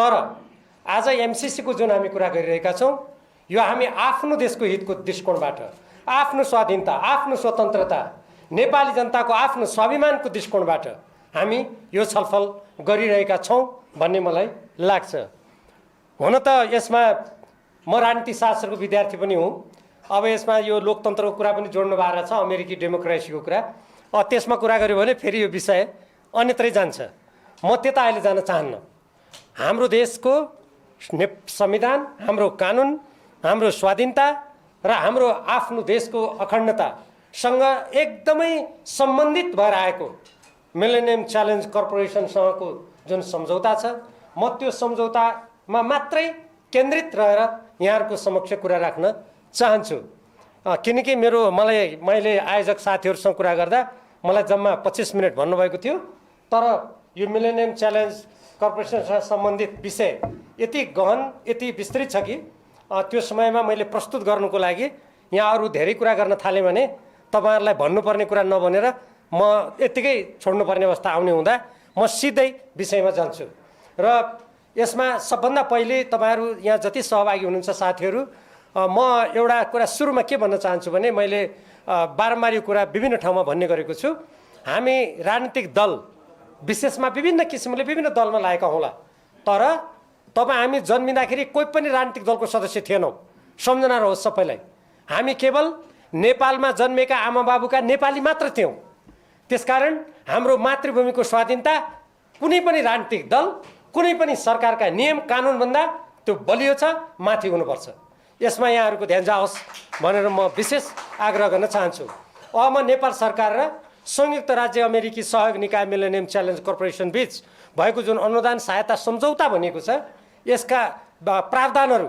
तर आज एमसीसी को जुन हामी कुरा गरिरहेका छौँ यो हामी आफ्नो देशको हितको दृष्टिकोणबाट आफ्नो स्वाधीनता आफ्नो स्वतन्त्रता नेपाली जनताको आफ्नो स्वाभिमानको दृष्टिकोणबाट हामी यो छलफल गरिरहेका छौँ भन्ने मलाई लाग्छ। हुन त यसमा म राजनीति शास्त्रको विद्यार्थी पनि हुँ। अब यसमा यो लोकतन्त्रको कुरा पनि जोड्नु भएको छ, अमेरिकी डेमोक्रेसीको कुरा। त्यसमा कुरा गर्यो भने फेरि यो विषय अन्यत्रै जान्छ। म त्यता अहिले जान चाहन्न। हाम्रो देशको संविधान, हाम्रो कानुन, हाम्रो स्वाधीनता र हाम्रो आफ्नो देशको अखण्डतासँग एकदमै सम्बन्धित भएर आएको मिलेनियम च्यालेन्ज कर्पोरेसनसँगको जुन सम्झौता छ, म त्यो सम्झौतामा मात्रै केन्द्रित रहेर यहाँहरूको समक्ष कुरा राख्न चाहन्छु। किनकि मैले आयोजक साथीहरूसँग कुरा गर्दा मलाई जम्मा 25 मिनट भन्नुभएको थियो, तर यो मिलेनियम च्यालेन्ज कर्पोरेसनसँग सम्बन्धित विषय यति गहन यति विस्तृत छ कि त्यो समयमा मैले प्रस्तुत गर्नुको लागि यहाँ अरू धेरै कुरा गर्न थालेँ भने तपाईँहरूलाई भन्नुपर्ने कुरा नभनेर म यत्तिकै छोड्नुपर्ने अवस्था आउने हुँदा म सिधै विषयमा जान्छु। र यसमा सबभन्दा पहिले तपाईँहरू यहाँ जति सहभागी हुनुहुन्छ साथीहरू, म एउटा कुरा सुरुमा के भन्न चाहन्छु भने मैले बारम्बार यो कुरा विभिन्न ठाउँमा भन्ने गरेको छु। हामी राजनीतिक दल विशेषमा विभिन्न किसिमले विभिन्न दलमा लागेका होला, तर हामी जन्मिँदाखेरि कोही पनि राजनीतिक दलको सदस्य थिएनौँ। सम्झना रहोस् सबैलाई, हामी केवल नेपालमा जन्मेका आमाबाबुका नेपाली मात्र थियौँ। त्यसकारण हाम्रो मातृभूमिको स्वाधीनता कुनै पनि राजनीतिक दल कुनै पनि सरकारका नियम कानुनभन्दा त्यो बलियो छ, माथि हुनुपर्छ। यसमा यहाँहरूको ध्यान जाओस् भनेर म विशेष आग्रह गर्न चाहन्छु। अब म नेपाल सरकार र संयुक्त राज्य अमेरिकी सहयोग निकाय मिलेनियम च्यालेन्ज कर्पोरेसन बीच भएको जुन अनुदान सहायता सम्झौता भनिएको छ, यसका प्रावधानहरू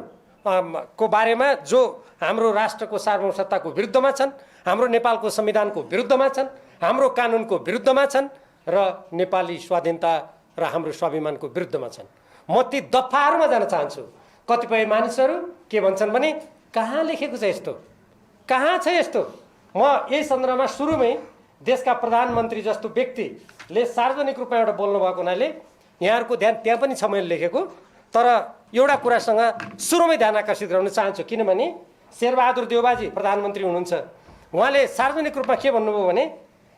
को बारेमा जो हाम्रो राष्ट्रको सार्वभौमसत्ताको विरुद्धमा छन्, हाम्रो नेपालको संविधानको विरुद्धमा छन्, हाम्रो कानुनको विरुद्धमा छन् र नेपाली स्वाधीनता र हाम्रो स्वाभिमानको विरुद्धमा छन्। म ती दफाहरूमा जान चाहन्छु। कतिपय मानिसहरू के भन्छन् भने कहाँ लेखेको छ यस्तो, कहाँ छ यस्तो। म यही सन्दर्भमा सुरुमै देशका प्रधानमन्त्री जस्तो व्यक्तिले सार्वजनिक रूपमा एउटा बोल्नु भएको हुनाले यहाँहरूको ध्यान त्यहाँ पनि छ मैले लेखेको, तर एउटा कुरासँग सुरुमै ध्यान आकर्षित गराउन चाहन्छु। किनभने शेरबहादुर देउबाजी प्रधानमन्त्री हुनुहुन्छ, उहाँले सार्वजनिक रूपमा के भन्नुभयो भने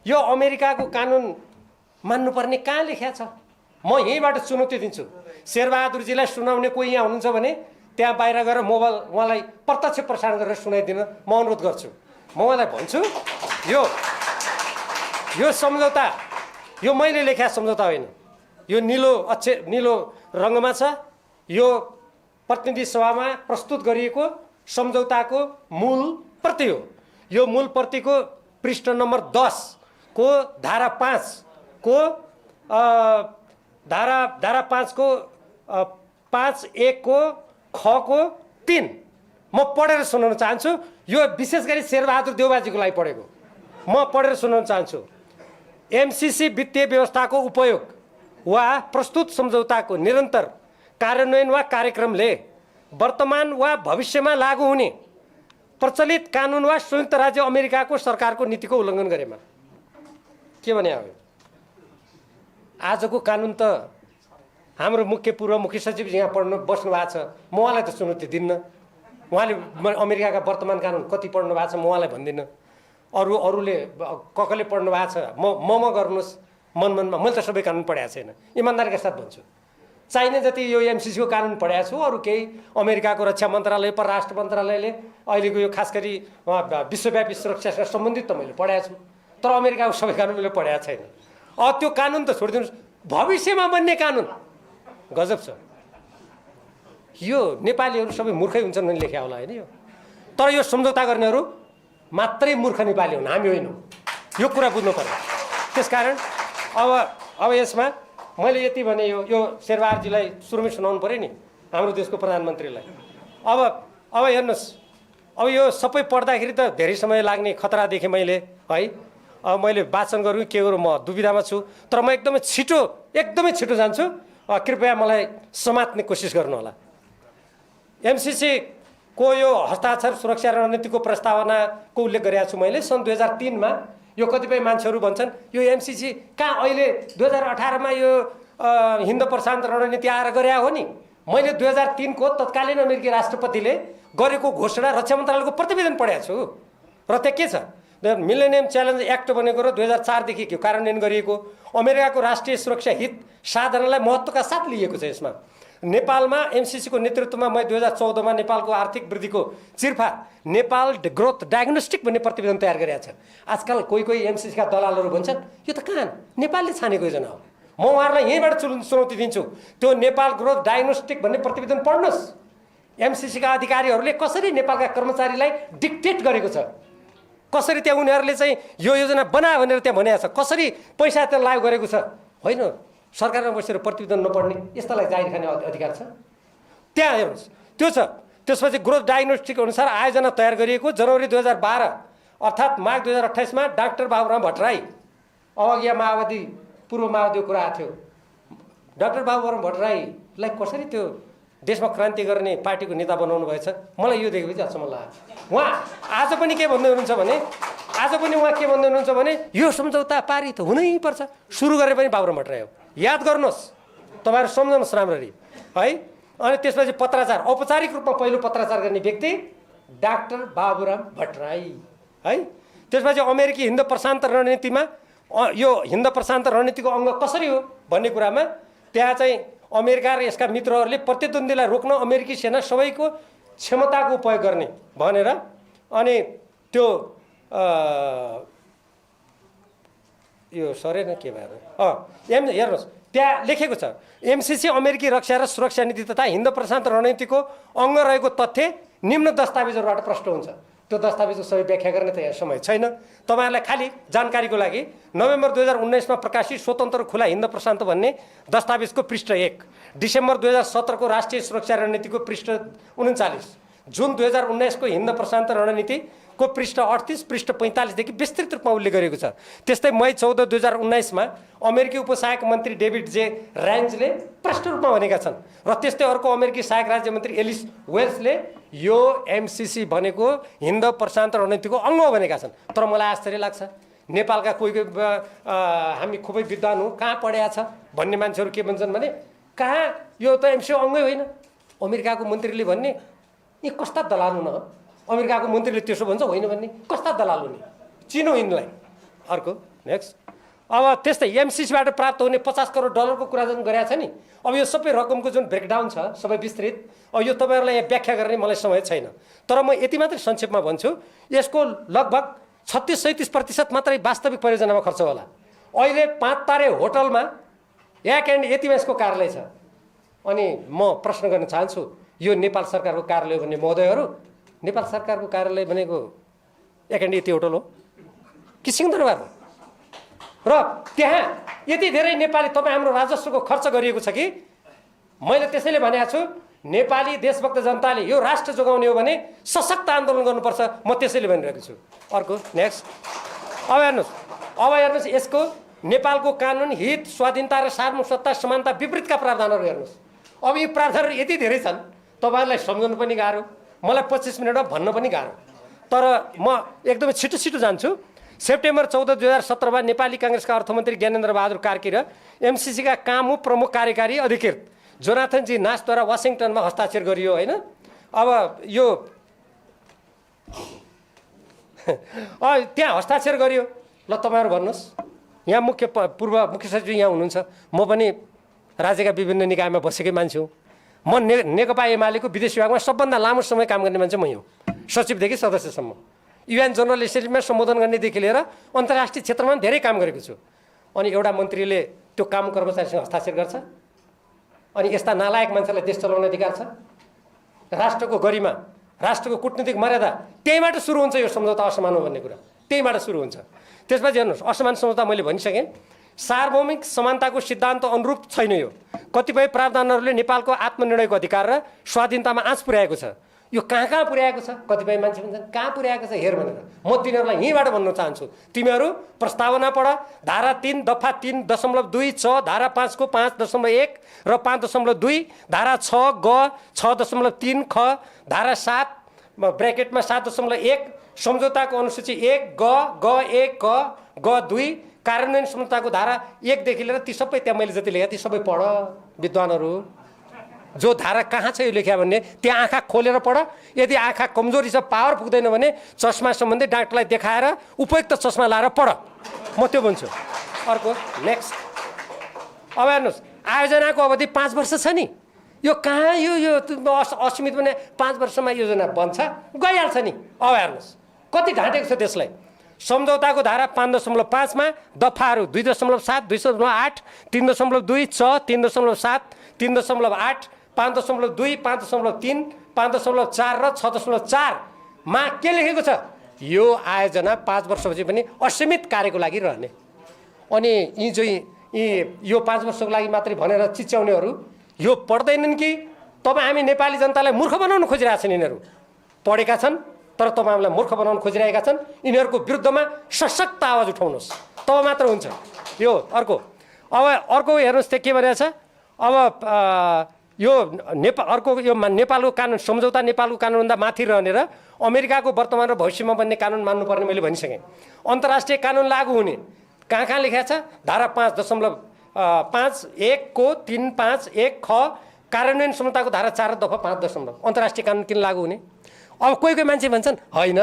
यो अमेरिकाको कानुन मान्नुपर्ने कहाँ लेखिया छ। म यहीँबाट चुनौती दिन्छु। शेरबहादुरजीलाई सुनाउने कोही यहाँ हुनुहुन्छ भने त्यहाँ बाहिर गएर मोबाइल उहाँलाई प्रत्यक्ष प्रसारण गरेर सुनाइदिन म अनुरोध गर्छु। म उहाँलाई भन्छु यो सम्झौता यो मैले लेखेका सम्झौता होइन, यो निलो रङमा छ। यो प्रतिनिधि सभामा प्रस्तुत गरिएको सम्झौताको मूल प्रति हो। यो मूल प्रतिको पृष्ठ नम्बर 10 को धारा 5 को धारा 5 को 5(1) को ख को 3 म पढेर सुनाउन चाहन्छु। यो विशेष गरी शेरबहादुर देउबाजीको लागि पढेको, म पढेर सुनाउन चाहन्छु। एमसीसी वित्तीय व्यवस्थाको उपयोग वा प्रस्तुत सम्झौताको निरन्तर कार्यान्वयन वा कार्यक्रमले वर्तमान वा भविष्यमा लागू हुने प्रचलित कानुन वा संयुक्त राज्य अमेरिकाको सरकारको नीतिको उल्लङ्घन गरेमा। के भने हो आजको कानुन त हाम्रो पूर्व मुख्य सचिव यहाँ पढ्नु बस्नु भएको छ, म उहाँलाई त चुनौती दिन्न। उहाँले अमेरिकाका वर्तमान कानुन कति पढ्नु भएको छ म उहाँलाई भन्दिनँ। अरूले कसले पढ्नु भएको छ म गर्नुहोस् मनमा। मैले त सबै कानुन पढाएको छैन, इमान्दारीका साथ भन्छु। चाहिने जति यो एमसीसीको कानुन पढाएको छु, अरू केही अमेरिकाको रक्षा मन्त्रालय परराष्ट्र मन्त्रालयले अहिलेको यो खास गरी विश्वव्यापी सुरक्षासँग सम्बन्धित त मैले पढाएको छु, तर अमेरिकाको सबै कानुन मैले पढाएको छैन। त्यो कानुन त छोडिदिनुहोस्, भविष्यमा बन्ने कानुन गजब छ। यो नेपालीहरू सबै मूर्खै हुन्छन् भने लेख्या होला होइन यो, तर यो सम्झौता गर्नेहरू मात्रै मूर्ख नेपाली हुन्, हामी होइनौँ। यो कुरा बुझ्नु पर्यो। त्यसकारण अब यसमा मैले यति भने यो शेरबहादुरजीलाई सुरुमै सुनाउनु पऱ्यो नि, हाम्रो देशको प्रधानमन्त्रीलाई। अब हेर्नुहोस्, अब यो सबै पढ्दाखेरि त धेरै समय लाग्ने खतरा देखेँ मैले है। अब मैले वाचन गरौँ के गरौँ म दुविधामा छु, तर म एकदमै छिटो जान्छु। कृपया मलाई समात्ने कोसिस गर्नु होला। एमसीसी को यो हस्ताक्षर सुरक्षा रणनीतिको प्रस्तावनाको उल्लेख गरेको छु मैले। सन् 2003 मा यो कतिपय मान्छेहरू भन्छन् यो एमसीसी कहाँ अहिले 2018 मा यो हिन्द प्रशान्त रणनीति आएर गरे हो नि। मैले 2003 को तत्कालीन अमेरिकी राष्ट्रपतिले गरेको घोषणा रक्षा मन्त्रालयको प्रतिवेदन पढेको छु र त्यहाँ के छ, मिलेनियम च्यालेन्ज एक्ट बनेको र 2004 देखि कार्यान्वयन गरिएको, अमेरिकाको राष्ट्रिय सुरक्षा हित साधनलाई महत्त्वका साथ लिएको छ। यसमा नेपालमा एमसिसीको नेतृत्वमा मैले 2014 मा नेपालको आर्थिक वृद्धिको चिरफार नेपाल ग्रोथ डायग्नोस्टिक भन्ने प्रतिवेदन तयार गरेको छ। आजकल कोही एमसिसीका दलालहरू भन्छन् यो त कहाँ नेपालले छानेको योजना हो। म उहाँहरूलाई यहीँबाट चुनौती दिन्छु, त्यो नेपाल ग्रोथ डायग्नोस्टिक भन्ने प्रतिवेदन पढ्नुहोस्। एमसिसीका अधिकारीहरूले कसरी नेपालका कर्मचारीलाई डिक्टेट गरेको छ, कसरी त्यहाँ उनीहरूले चाहिँ यो योजना बनायो भनेर त्यहाँ भनेको छ, कसरी पैसा त्यहाँ लागु गरेको छ। होइन सरकारमा बसेर प्रतिवेदन नपढ्ने यस्तालाई जाहिर खाने अधिकार छ। त्यहाँ हेर्नुहोस् त्यो छ। त्यसपछि ग्रोथ डायग्नोस्टिक अनुसार आयोजना तयार गरिएको जनवरी 2012 अर्थात् माघ 2028 मा डाक्टर बाबुराम भट्टराई, अवज्ञा माओवादी पूर्व माओवादीको कुरा आएको थियो, डाक्टर बाबुराम भट्टराईलाई कसरी त्यो देशमा क्रान्ति गर्ने पार्टीको नेता बनाउनु भएछ। मलाई यो देखेपछि अचम्म लाग्यो। उहाँ आज पनि के भन्दै हुनुहुन्छ भने यो सम्झौता पारित हुनैपर्छ, सुरु गरे पनि बाबुराम भट्टराई हो। याद गर्नुहोस्, तपाईँहरू सम्झनुहोस् राम्ररी है। अनि त्यसपछि पत्राचार, औपचारिक रूपमा पहिलो पत्राचार गर्ने व्यक्ति डाक्टर बाबुराम भट्टराई है। त्यसपछि अमेरिकी हिन्द प्रशान्त रणनीतिमा यो हिन्द प्रशान्त रणनीतिको अङ्ग कसरी हो भन्ने कुरामा त्यहाँ चाहिँ अमेरिका र यसका मित्रहरूले प्रतिद्वन्द्वीलाई रोक्न अमेरिकी सेना सबैको क्षमताको उपयोग गर्ने भनेर, अनि त्यो यो सरेन के भएर हेर्नुहोस् त्यहाँ लेखेको छ, एमसिसी अमेरिकी रक्षा र सुरक्षा नीति तथा हिन्द प्रशान्त रणनीतिको अङ्ग रहेको तथ्य निम्न दस्तावेजहरूबाट प्रष्ट हुन्छ। त्यो दस्तावेजको सबै व्याख्या गर्ने त यहाँ समय छैन। तपाईँहरूलाई खालि जानकारीको लागि नोभेम्बर 2019 मा प्रकाशित स्वतन्त्र खुला हिन्द प्रशान्त भन्ने दस्तावेजको पृष्ठ 1, डिसेम्बर 2017 को राष्ट्रिय सुरक्षा रणनीतिको पृष्ठ 39, जुन 2019 को हिन्द प्रशान्त रणनीतिको पृष्ठ 38, पृष्ठ 45 देखि विस्तृत रूपमा उल्लेख गरेको छ। त्यस्तै मई 14, 2019 मा अमेरिकी उपसहायक मन्त्री डेभिड जे रेन्जले प्रष्ट रूपमा भनेका छन् र त्यस्तै अर्को अमेरिकी सहायक राज्य मन्त्री एलिस वेल्सले यो एमसिसी भनेको हिन्द प्रशान्त रणनीतिको अङ्ग हो भनेका छन्। तर मलाई आश्चर्य लाग्छ, नेपालका कोही हामी खुबै विद्वान हौँ, कहाँ पढेका छ भन्ने मान्छेहरू के भन्छन् भने कहाँ यो त एमसिसी अङ्गै होइन। अमेरिकाको मन्त्रीले भन्ने यी कस्ता दलाल हुन, अमेरिकाको मन्त्रीले त्यसो भन्छ होइन भन्ने कस्ता दलाल हुने, चिनो यिनलाई। अर्को नेक्स्ट, अब त्यस्तै एमसिसीबाट प्राप्त हुने 50 करोड डलरको कुरा जुन गरेको छ नि, अब यो सबै रकमको जुन ब्रेकडाउन छ सबै विस्तृत, अब यो तपाईँहरूलाई यहाँ व्याख्या गर्ने मलाई समय छैन। तर म यति मात्रै संक्षेपमा भन्छु, यसको लगभग 36-37% मात्रै वास्तविक परियोजनामा खर्च होला। अहिले 5 तारे होटलमा एक एन्ड यतिमा यसको कार्यालय छ। अनि म प्रश्न गर्न चाहन्छु, यो नेपाल सरकारको कार्यालय भन्ने महोदयहरू, नेपाल सरकारको कार्यालय भनेको एक एन्ड यति होटल हो कि सिंहदरबार हो? र त्यहाँ यति धेरै नेपाली तपाईँ हाम्रो राजस्वको खर्च गरिएको छ कि मैले त्यसैले भनेको छु, नेपाली देशभक्त जनताले यो राष्ट्र जोगाउने हो भने सशक्त आन्दोलन गर्नुपर्छ। म त्यसैले भनिरहेको छु। अर्को नेक्स्ट, अब हेर्नुहोस् यसको नेपालको कानुन, हित, स्वाधीनता र सार्वभौमसत्ता, समानता विपरीतका प्रावधानहरू हेर्नुहोस्। अब यी प्रावधानहरू यति धेरै छन्, तपाईँहरूलाई सम्झाउनु पनि गाह्रो, मलाई 25 मिनटमा भन्न पनि गाह्रो। तर म एकदमै छिटो जान्छु। सेप्टेम्बर 14, 2017 मा नेपाली काङ्ग्रेसका अर्थमन्त्री ज्ञानेन्द्र बहादुर कार्की र एमसिसीका कामु प्रमुख कार्यकारी अधिकृत जोनाथन जी नासद्वारा वाशिङटनमा हस्ताक्षर गरियो होइन। अब यो त्यहाँ हस्ताक्षर गरियो। ल तपाईँहरू भन्नुहोस्, यहाँ पूर्व मुख्य सचिव यहाँ हुनुहुन्छ, म पनि राज्यका विभिन्न निकायमा बसेकै मान्छे हुँ। म नेकपा एमालेको विदेश विभागमा सबभन्दा लामो समय काम गर्ने मान्छे मै हुँ, सचिवदेखि सदस्यसम्म। युएन जनरल एसेम्ब्लीमा सम्बोधन गर्नेदेखि लिएर अन्तर्राष्ट्रिय क्षेत्रमा धेरै काम गरेको छु। अनि एउटा मन्त्रीले त्यो काम कर्मचारीसँग हस्ताक्षर गर्छ, अनि यस्ता नालायक मान्छेलाई देश चलाउने अधिकार छ? राष्ट्रको गरिमा, राष्ट्रको कूटनीतिक मर्यादा त्यहीबाट सुरु हुन्छ। यो सम्झौता असमान हो भन्ने कुरा त्यहीबाट सुरु हुन्छ। त्यसपछि हेर्नुहोस्, असमान सम्झौता मैले भनिसकेँ, सार्वभौमिक समानताको सिद्धान्त अनुरूप छैन। यो कतिपय प्रावधानहरूले नेपालको आत्मनिर्णयको अधिकार र स्वाधीनतामा आँच पुर्याएको छ। यो कहाँ पुर्याएको छ? कतिपय मान्छे भन्छन् कहाँ पुर्याएको छ हेर भनेर। म तिनीहरूलाई यहीँबाट भन्न चाहन्छु, तिमीहरू प्रस्तावना पढ। धारा 3 दफा 3.2 छ, धारा 5 को 5.1 र 5.2, धारा 6 ग 6.3 ख, धारा 7 ब्र्याकेटमा 7.1, सम्झौताको अनुसूची 1 ग 1 क ग 2 कार्यान्वयन संहिताको धारा 1 देखि लिएर ती सबै त्यहाँ मैले जति लेखेँ ती सबै पढ विद्वानहरू। जो धारा कहाँ छ यो लेख्या भन्ने त्यहाँ आँखा खोलेर पढ। यदि आँखा कमजोरी छ, पावर पुग्दैन भने चस्मा सम्बन्धी डाक्टरलाई देखाएर उपयुक्त चस्मा लाएर पढ। म त्यो भन्छु। अर्को नेक्स्ट। अब हेर्नुहोस्, आयोजनाको अवधि 5 वर्ष छ नि, यो कहाँ यो असीमित भने 5 वर्षमा योजना बन्छ गइहाल्छ नि। अब हेर्नुहोस् कति ढाँटेको छ त्यसलाई। सम्झौताको धारा 5.5 मा दफाहरू 2.7, 2.8, 3.2, 6, 3.7, 3.8, 5.2, 5.3, 5.4 र 6.4 मा के लेखेको छ? यो आयोजना 5 वर्षपछि पनि असीमित कार्यको लागि रहने। अनि यो 5 वर्षको लागि मात्रै भनेर चिच्याउनेहरू यो पढ्दैनन् कि तपाईँ हामी नेपाली जनतालाई मूर्ख बनाउन खोजिरहेछन्। यिनीहरू पढेका छन् तर तपाईँ हामीलाई मूर्ख बनाउन खोजिरहेका छन्। यिनीहरूको विरुद्धमा सशक्त आवाज उठाउनुहोस्, तब मात्र हुन्छ यो। अर्को अब अर्को हेर्नुहोस् त्यहाँ के भनेको छ। अब यो अर्को यो नेपालको कानुन सम्झौता नेपालको कानुनभन्दा माथि रहने र अमेरिकाको वर्तमान र भविष्यमा बन्ने कानुन मान्नुपर्ने मैले भनिसकेँ। अन्तर्राष्ट्रिय कानुन लागू हुने कहाँ लेखेको छ? धारा 5.5(1) को 351 ख कार्यान्वयन संहिताको धारा 4 दफा 5 अन्तर्राष्ट्रिय कानुन किन लागू हुने? अब कोही मान्छे भन्छन् होइन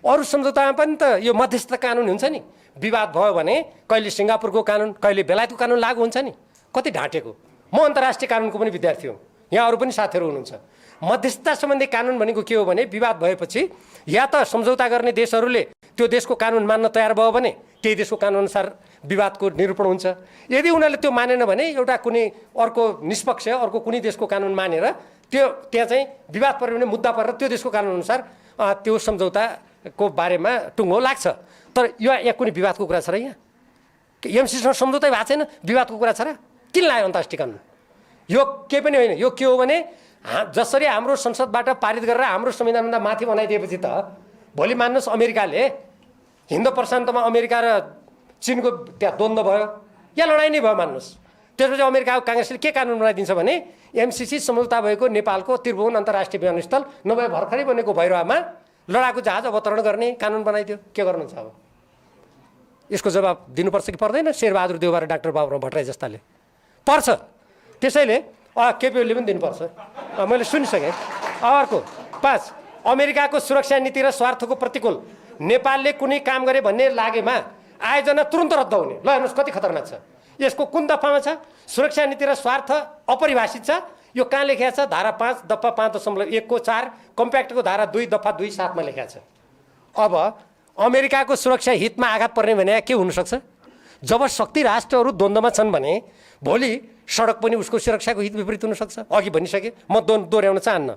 अरू सम्झौतामा पनि त यो मध्यस्थता कानुन हुन्छ नि, विवाद भयो भने कहिले सिङ्गापुरको कानुन कहिले बेलायतको कानुन लागू हुन्छ नि। कति ढाँटेको। म अन्तर्राष्ट्रिय कानुनको पनि विद्यार्थी हुँ, यहाँ अरू पनि साथीहरू हुनुहुन्छ। मध्यस्थता सम्बन्धी कानुन भनेको के हो भने विवाद भएपछि या त सम्झौता गर्ने देशहरूले त्यो देशको कानुन मान्न तयार भयो भने त्यही देशको कानुनअनुसार विवादको निरूपण हुन्छ। यदि उनीहरूले त्यो मानेन भने एउटा कुनै अर्को निष्पक्ष अर्को कुनै देशको कानुन मानेर त्यहाँ चाहिँ विवाद पऱ्यो भने मुद्दा परेर त्यो देशको कानुनअनुसार त्यो सम्झौताको बारेमा टुङ्गो लाग्छ। तर यहाँ कुनै विवादको कुरा छ र? यहाँ एमसीसँग सम्झौतै भएको छैन, विवादको कुरा छ र? किन लाग्यो अन्तर्राष्ट्रिय कानुन? यो केही पनि होइन। यो के हो भने जसरी हाम्रो संसदबाट पारित गरेर हाम्रो संविधानभन्दा माथि बनाइदिएपछि त भोलि मान्नुहोस् अमेरिकाले हिन्द प्रशान्तमा अमेरिका र चिनको त्यहाँ द्वन्द्व भयो या लडाइँ नै भयो मान्नुहोस्। त्यसपछि अमेरिकाको काङ्ग्रेसले के कानुन बनाइदिन्छ भने एमसीसी सम्झौता भएको नेपालको त्रिभुवन अन्तर्राष्ट्रिय विमानस्थल नभए भर्खरै बनेको भैरवामा लडाकु जहाज अवतरण गर्ने कानुन बनाइदियो। के गर्नुहुन्छ अब? यसको जवाब दिनुपर्छ कि पर्दैन? शेरबहादुर देउवा र डाक्टर बाबुराम भट्टराई जस्ताले पर्छ। त्यसैले केपी ओलीले पनि दिनुपर्छ। मैले सुनिसकेँ। अर्को 5 अमेरिकाको सुरक्षा नीति र स्वार्थको प्रतिकूल नेपालले कुनै काम गरे भन्ने लागेमा आयोजना तुरन्त रद्द हुने। ल हेर्नुहोस् कति खतरनाक छ। यसको कुन दफामा छ? सुरक्षा नीति र स्वार्थ अपरिभाषित छ। यो कहाँ लेखेको छ? धारा 5 दफा 5.1 को 4 कम्प्याक्टको धारा 2 दफा 2.7 मा लेखेको छ। अब अमेरिकाको सुरक्षा हितमा आघात पर्ने भने के हुनसक्छ? जब शक्ति राष्ट्रहरू द्वन्द्वमा छन् भने भोलि सडक पनि उसको सुरक्षाको हित विपरीत हुनसक्छ। अघि भनिसकेँ, म दोहोऱ्याउन चाहन्न।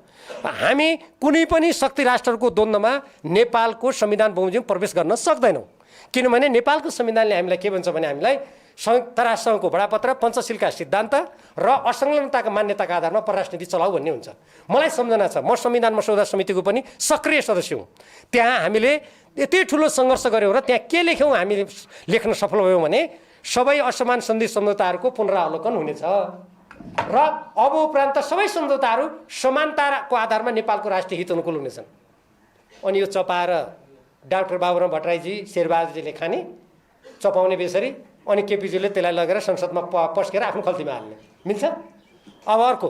हामी कुनै पनि शक्ति राष्ट्रहरूको द्वन्द्वमा नेपालको संविधान बमोजिम प्रवेश गर्न सक्दैनौँ। किनभने नेपालको संविधानले हामीलाई के भन्छ भने हामीलाई संयुक्त राष्ट्रसङ्घको बडापत्र, पञ्चशीलका सिद्धान्त र असंलग्नताका मान्यताका आधारमा परराष्ट्र नीति चलाऊ भन्ने हुन्छ। मलाई सम्झना छ, म संविधान मसौदा समितिको पनि सक्रिय सदस्य हुँ। त्यहाँ हामीले यति ठुलो सङ्घर्ष गऱ्यौँ र त्यहाँ के लेख्यौँ हामीले लेख्न सफल भयौँ भने सबै असमान सन्धि सम्झौताहरूको पुनरावलोकन हुनेछ र अब उपरान्त सबै सम्झौताहरू समानताको आधारमा नेपालको राष्ट्रिय हित अनुकूल हुनेछन्। अनि यो चपाएर डाक्टर बाबुराम भट्टराईजी शेरबहादुरजीले खाने चपाउने बेसरी अनि केपीजीले त्यसलाई लगेर संसदमा पस्केर आफ्नो खल्तीमा हाल्ने मिल्छ? अब अर्को,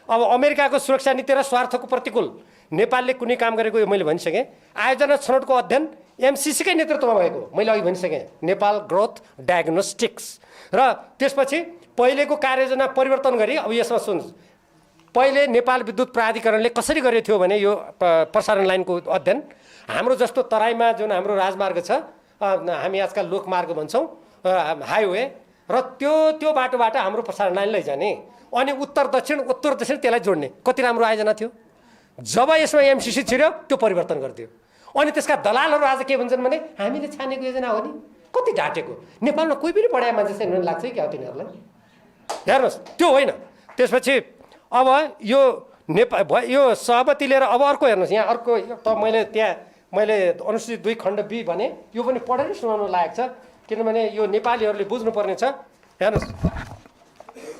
अब अमेरिकाको सुरक्षा नीति र स्वार्थको प्रतिकूल नेपालले कुनै काम गरेको यो मैले भनिसकेँ। आयोजना छनौटको अध्ययन एमसीसीकै नेतृत्वमा भएको मैले अघि भनिसकेँ, नेपाल ग्रोथ डायग्नोस्टिक्स। र त्यसपछि पहिलेको कार्ययोजना परिवर्तन गरी अब यसमा सुन्नुहोस्, पहिले नेपाल विद्युत प्राधिकरणले कसरी गरेको थियो भने यो प्रसारण लाइनको अध्ययन हाम्रो जस्तो तराईमा जुन हाम्रो राजमार्ग छ, हामी आजकल लोकमार्ग भन्छौँ, हाइवे, र त्यो बाटोबाट हाम्रो प्रसारण लाइन लैजाने अनि उत्तर दक्षिण त्यसलाई जोड्ने। कति राम्रो आयोजना थियो। जब यसमा एमसीसी छिर्यो त्यो परिवर्तन गरिदियो। अनि त्यसका दलालहरू आज के भन्छन् भने हामीले छानेको योजना हो नि। कति ढाँटेको। नेपालमा कोही पनि पढाए मान्छे छैन लाग्छ क्या हो तिनीहरूलाई? हेर्नुहोस् त्यो होइन। त्यसपछि अब यो यो सहमति लिएर अब अर्को हेर्नुहोस्, यहाँ अर्को मैले अनुसूचित 2 खण्ड बी भने यो पनि पढेर सुनाउनु लायक छ, किनभने यो नेपालीहरूले बुझ्नुपर्ने छ। हेर्नुहोस्,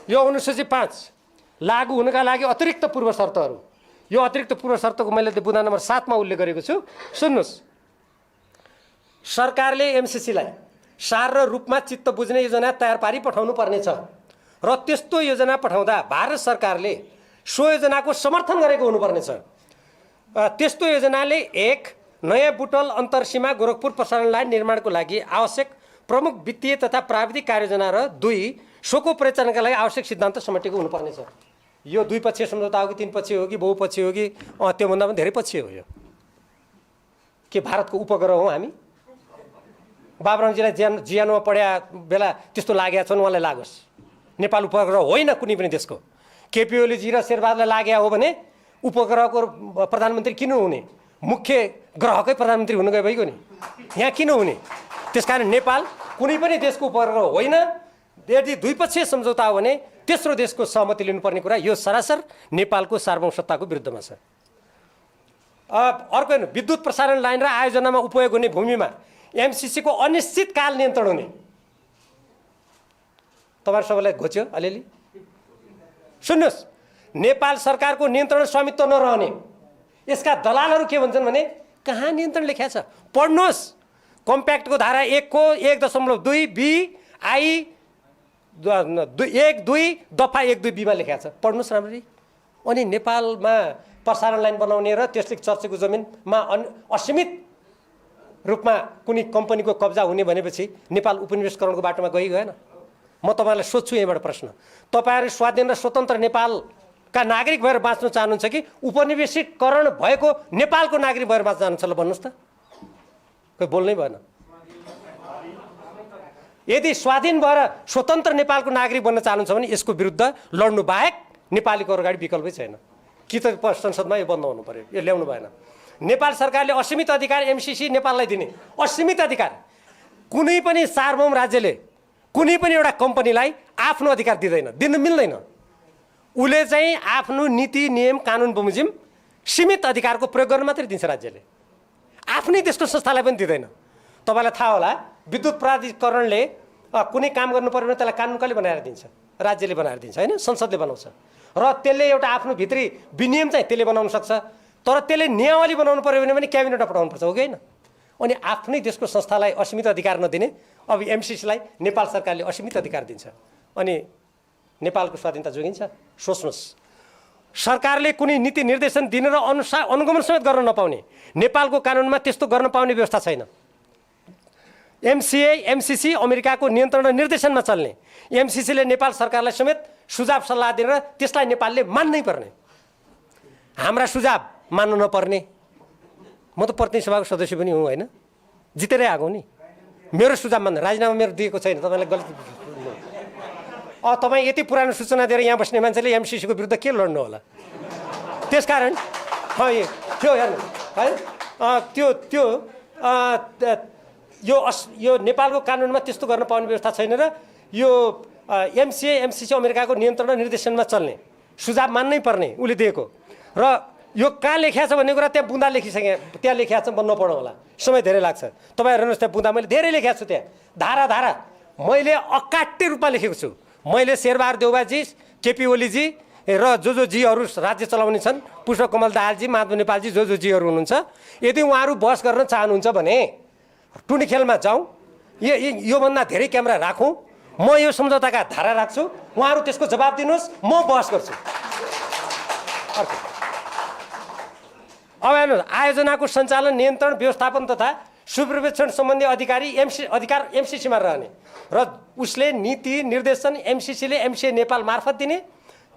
यो अनुसूची 5 लागू हुनका लागि अतिरिक्त पूर्व शर्तहरू। यो अतिरिक्त पूर्व शर्तको मैले बुँदा नम्बर 7 मा उल्लेख गरेको छु। सुन्नुहोस्, सरकारले एमसीसीलाई सार र रूपमा चित्त बुझ्ने योजना तयार पारी पठाउनु पर्नेछ र त्यस्तो योजना पठाउँदा भारत सरकारले सो योजनाको समर्थन गरेको हुनुपर्नेछ। त्यस्तो योजनाले 1 नयाँ बुटवल अन्तरसीमा गोरखपुर प्रसारण लाइन निर्माणको लागि आवश्यक प्रमुख वित्तीय तथा प्राविधिक कार्ययोजना र 2 सोको परिचालनका लागि आवश्यक सिद्धान्त समेटेको हुनुपर्नेछ। यो 2 पक्षीय सम्झौता हो कि 3 पक्षीय हो कि बहुपक्षीय हो कि त्योभन्दा पनि धेरै पक्षीय हो। यो के भारतको उपग्रह हो हामी? बाबुरामजीलाई जियानमा पढ्या बेला त्यस्तो लागेका छन्, उहाँलाई लागोस्। नेपाल उपग्रह होइन कुनै पनि देशको। केपी ओलीजी र शेरबहादुरलाई लागेका हो भने उपग्रहको प्रधानमन्त्री किन हुने? मुख्य ग्रहकै प्रधानमन्त्री हुनु गए भइगयो नि, यहाँ किन हुने? त्यसकारण नेपाल कुनै पनि देशको उपग्रह होइन। यदि द्विपक्षीय सम्झौता हो भने तेस्रो देशको सहमति लिनुपर्ने कुरा यो सरासर नेपालको सार्वभौम सत्ताको विरुद्धमा छ। अर्को हेर्नु, विद्युत प्रसारण लाइन र आयोजनामा उपयोग हुने भूमिमा एमसिसी को अनिश्चित काल नियन्त्रण हुने। तपाईहरु सबैलाई घोच्यो अलिअलि सुन्नुस्, नेपाल सरकारको नियन्त्रण स्वामित्व नरहने। यसका दलालहरू के भन्छन् भने कहाँ नियन्त्रण लेखेको छ पढ्नुहोस्। कम्प्याक्टको धारा 1 को 1.2 बी आई 1.2 दफा 1.2 बीमा लेखेको छ, पढ्नुहोस् राम्ररी। अनि नेपालमा प्रसारण लाइन बनाउने र त्यसले चर्चेको जमिनमा असीमित रूपमा कुनै कम्पनीको कब्जा हुने भनेपछि नेपाल उपनिवेशकरणको बाटोमा गएन? म तपाईहरुलाई सोध्छु यहीँबाट प्रश्न, तपाईहरु स्वाधीन र स्वतन्त्र नेपालका नागरिक भएर बाँच्न चाहनुहुन्छ कि उपनिवेशीकरण भएको नेपालको नागरिक भएर बाँच्न चाहनुहुन्छ? ल भन्नुस् त, कोही बोल्नै भएन। यदि स्वाधीन भएर स्वतन्त्र नेपालको नागरिक बन्न चाहनुहुन्छ भने यसको विरुद्ध लड्नु बाहेक नेपालीको अगाडि विकल्पै छैन। कि त संसदमा यो बन्द हुनु पर्यो, यो ल्याउनु भएन। नेपाल सरकारले असीमित अधिकार एमसिसी नेपाललाई दिने, असीमित अधिकार। कुनै पनि सार्वभौम राज्यले कुनै पनि एउटा कम्पनीलाई आफ्नो अधिकार दिँदैन, दिन मिल्दैन। उले चाहिँ आफ्नो नीति नियम कानुन बमोजिम सीमित अधिकारको प्रयोग गर्न मात्रै दिन्छ राज्यले, आफ्नै देशको संस्थालाई पनि दिँदैन। तपाईलाई थाहा होला, विद्युत प्राधिकरणले कुनै काम गर्नु पर्यो भने त्यसलाई कानुन कसले बनाएर दिन्छ? राज्यले बनाएर दिन्छ हैन, संसदले बनाउँछ। र त्यसले एउटा आफ्नो भित्री विनियम चाहिँ त्यसले बनाउन सक्छ, तर त्यसले नियमावली बनाउनु पर्यो भने पनि क्याबिनेटमा पठाउनु पर्छ, हो कि हैन? अनि आफ्नै देशको संस्थालाई असीमित अधिकार नदिने अब एमसिसीलाई नेपाल सरकारले असीमित अधिकार दिन्छ। अनि नेपालको स्वाधीनता जोगिन्छ? सोच्नुहोस्, सरकारले कुनै नीति निर्देशन दिन र अनुगमन समेत गर्न नपाउने, नेपालको कानुनमा त्यस्तो गर्न पाउने व्यवस्था छैन। एमसिसी अमेरिकाको नियन्त्रण र निर्देशनमा चल्ने, एमसिसीले नेपाल सरकारलाई समेत सुझाव सल्लाह दिएर त्यसलाई नेपालले मान्नै पर्ने। हाम्रा सुझाव मान्नु नपर्ने। म त प्रतिनिधि सभाको सदस्य पनि हुँ होइन, जितेरै आएको नि। मेरो सुझाव मान्नु, राजीनामा मेरो दिएको छैन, तपाईँलाई गलत। तपाईँ यति पुरानो सूचना दिएर यहाँ बस्ने मान्छेले एमसिसीको विरुद्ध के लड्नु होला? त्यसकारण त्यो हेर्नु है, त्यो यो नेपालको कानुनमा त्यस्तो गर्न पाउने व्यवस्था छैन। र यो एमसिसी अमेरिकाको नियन्त्रण र निर्देशनमा चल्ने, सुझाव मान्नै पर्ने उसले दिएको। र यो कहाँ लेखिया छ भन्ने कुरा त्यहाँ बुँदा लेखिसकेँ, त्यहाँ लेखिया छ, म नपढौँ होला, समय धेरै लाग्छ। तपाईँ हेर्नुहोस् त्यहाँ बुँदा मैले धेरै लेखेको छु, त्यहाँ धारा धारा मैले अकाट्य रूपमा लेखेको छु। मैले शेरबहादुर देउवाजी, केपी ओलीजी र जो जीहरू राज्य चलाउने छन्, पुष्पकमल दाहालजी, माधव नेपालजी, जो जीहरू हुनुहुन्छ, यदि उहाँहरू बहस गर्न चाहनुहुन्छ भने टुनी खेलमा जाउँ, योभन्दा धेरै क्यामेरा राखौँ, म यो सम्झौताका धारा राख्छु, उहाँहरू त्यसको जवाब दिनुहोस्, म बहस गर्छु। अब हेर्नुहोस्, आयोजनाको सञ्चालन, नियन्त्रण, व्यवस्थापन तथा सुपरिवेक्षण सम्बन्धी अधिकार एमसिसीमा रहने र उसले नीति निर्देशन एमसिसीले एमसिए नेपाल मार्फत दिने।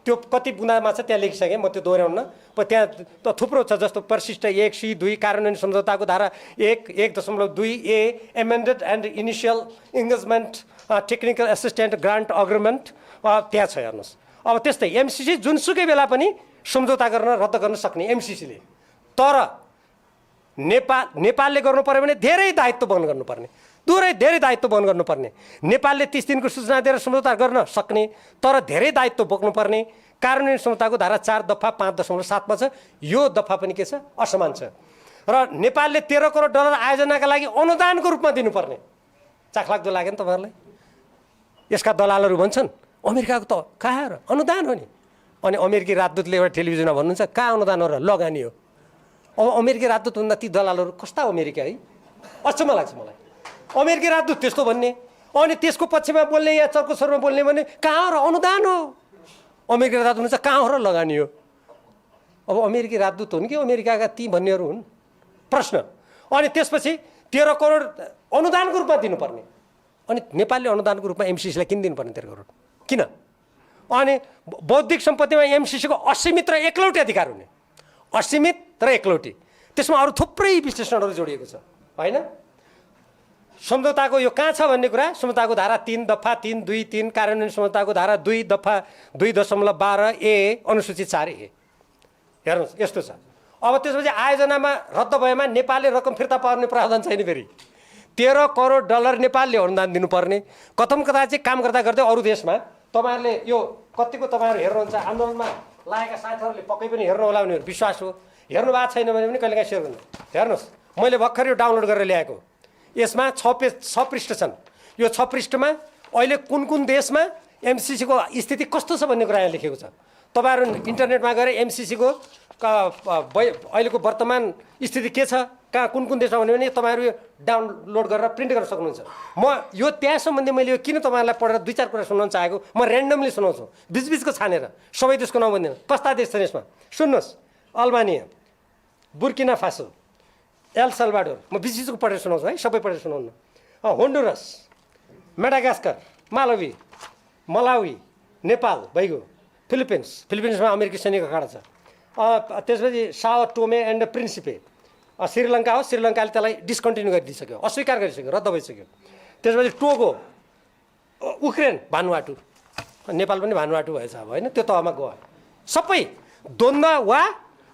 त्यो कति बुँदामा छ त्यहाँ लेखिसकेँ, म त्यो दोहोऱ्याउन। त्यहाँ त थुप्रो छ, जस्तो परिशिष्ट 1 C 2 कार्यान्वयन सम्झौताको धारा 1.2 A amended and initial engagement technical assistant grant agreement त्यहाँ छ, हेर्नुहोस्। अब त्यस्तै एमसिसी जुनसुकै बेला पनि सम्झौता गर्न रद्द गर्न सक्ने एमसिसीले, तर नेपालले गर्नु पर्यो भने धेरै दायित्व वहन गर्नुपर्ने, धेरै दायित्व वहन गर्नुपर्ने। नेपालले 30 दिनको सूचना दिएर सम्झौता गर्न सक्ने, तर धेरै दायित्व बोक्नुपर्ने। कार्यान्वयन सम्झौताको धारा 4 दफा 5.7 मा छ, यो दफा पनि के छ, असमान छ। र नेपालले 13 करोड डलर आयोजनाका लागि अनुदानको रूपमा दिनुपर्ने। चाखलाग्दो लाग्यो नि तपाईँहरूलाई? यसका दलालहरू भन्छन् अमेरिकाको त कहाँ र अनुदान हो नि। अनि अमेरिकी राजदूतले एउटा टेलिभिजनमा भन्नुहुन्छ कहाँ अनुदान हो र, लगानी हो। अब अमेरिकी राजदूत भन्दा ती दलालहरू कस्ता अमेरिका है, अचम्म लाग्छ मलाई। अमेरिकी राजदूत त्यस्तो भन्ने, अनि त्यसको पक्षमा बोल्ने या चर्को स्वरमा बोल्ने भने कहाँ र अनुदान हो? अमेरिकी राजदूत हुन्छ कहाँ हो र लगानी हो? अब अमेरिकी राजदूत हुन् कि अमेरिकाका ती भन्नेहरू हुन्? प्रश्न। अनि त्यसपछि 13 करोड अनुदानको रूपमा दिनुपर्ने, अनि नेपालले अनुदानको रूपमा एमसिसीलाई किन दिनुपर्ने 13 करोड किन? अनि बौद्धिक सम्पत्तिमा एमसिसीको असीमित र एकलौटी अधिकार हुने, असीमित र एकलौटी, त्यसमा अरू थुप्रै विश्लेषणहरू जोडिएको छ होइन? सम्झौताको यो कहाँ छ भन्ने कुरा सम्झौताको धारा 3 दफा 323 कार्यान्वयन सम्झौताको धारा 2 दफा 2.12 ए अनुसूची 4 ए। हेर्नुहोस् यस्तो छ। अब त्यसपछि आयोजनामा रद्द भएमा नेपालले रकम फिर्ता पाउने प्रावधान छैन। फेरि 13 करोड डलर नेपालले अनुदान दिनुपर्ने। कथम कता चाहिँ काम गर्दा गर्दै अरू देशमा तपाईँहरूले यो कतिको तपाईँहरू हेर्नुहुन्छ, आन्दोलनमा लागेका साथीहरूले पक्कै पनि हेर्नु होला भने विश्वास हो। हेर्नु भएको छैन भने पनि कहिलेकाहीँ सेयर गर्नु। हेर्नुहोस् मैले भर्खर यो डाउनलोड गरेर ल्याएको, यसमा 6 पृष्ठ छन्। यो 6 पृष्ठमा अहिले कुन कुन देशमा एमसिसीको स्थिति कस्तो छ भन्ने कुरा यहाँ लेखेको छ। तपाईँहरू इन्टरनेटमा गएर एमसिसीको अहिलेको वर्तमान स्थिति के छ, कहाँ कुन कुन देशमा भन्यो भने तपाईँहरू यो डाउनलोड गरेर प्रिन्ट गर्न सक्नुहुन्छ। म यो त्यहाँ सम्बन्धी मैले यो किन तपाईँहरूलाई पढेर 2-4 कुरा सुनाउन चाहेको, म ऱ्यान्डमली सुनाउँछु बिचबिचको छानेर, सबै देशको नाउँ भन्दैन। कस्ता देश छन् यसमा सुन्नुहोस्, अल्बानिया, बुर्किना फासो, एल सल्भाडोर, म बिचबिचको पढेर सुनाउँछु है, सबै पढेर सुनाउनु। होन्डुरस, मेडागास्कर, मालवी, मलावी, नेपाल भइगयो, फिलिपिन्समा अमेरिकी सैनिक अखाडा छ। त्यसपछि साओ टोमे एन्ड प्रिन्सिपे, श्रीलङ्का हो, श्रीलङ्काले त्यसलाई डिस्कन्टिन्यू गरिदिइसक्यो, अस्वीकार गरिसक्यो, रद्द भइसक्यो। त्यसपछि टोगो, उक्रेन, भानुआटु, नेपाल पनि भानुआटु भएछ अब होइन, त्यो तहमा गयो। सबै द्वन्द्व वा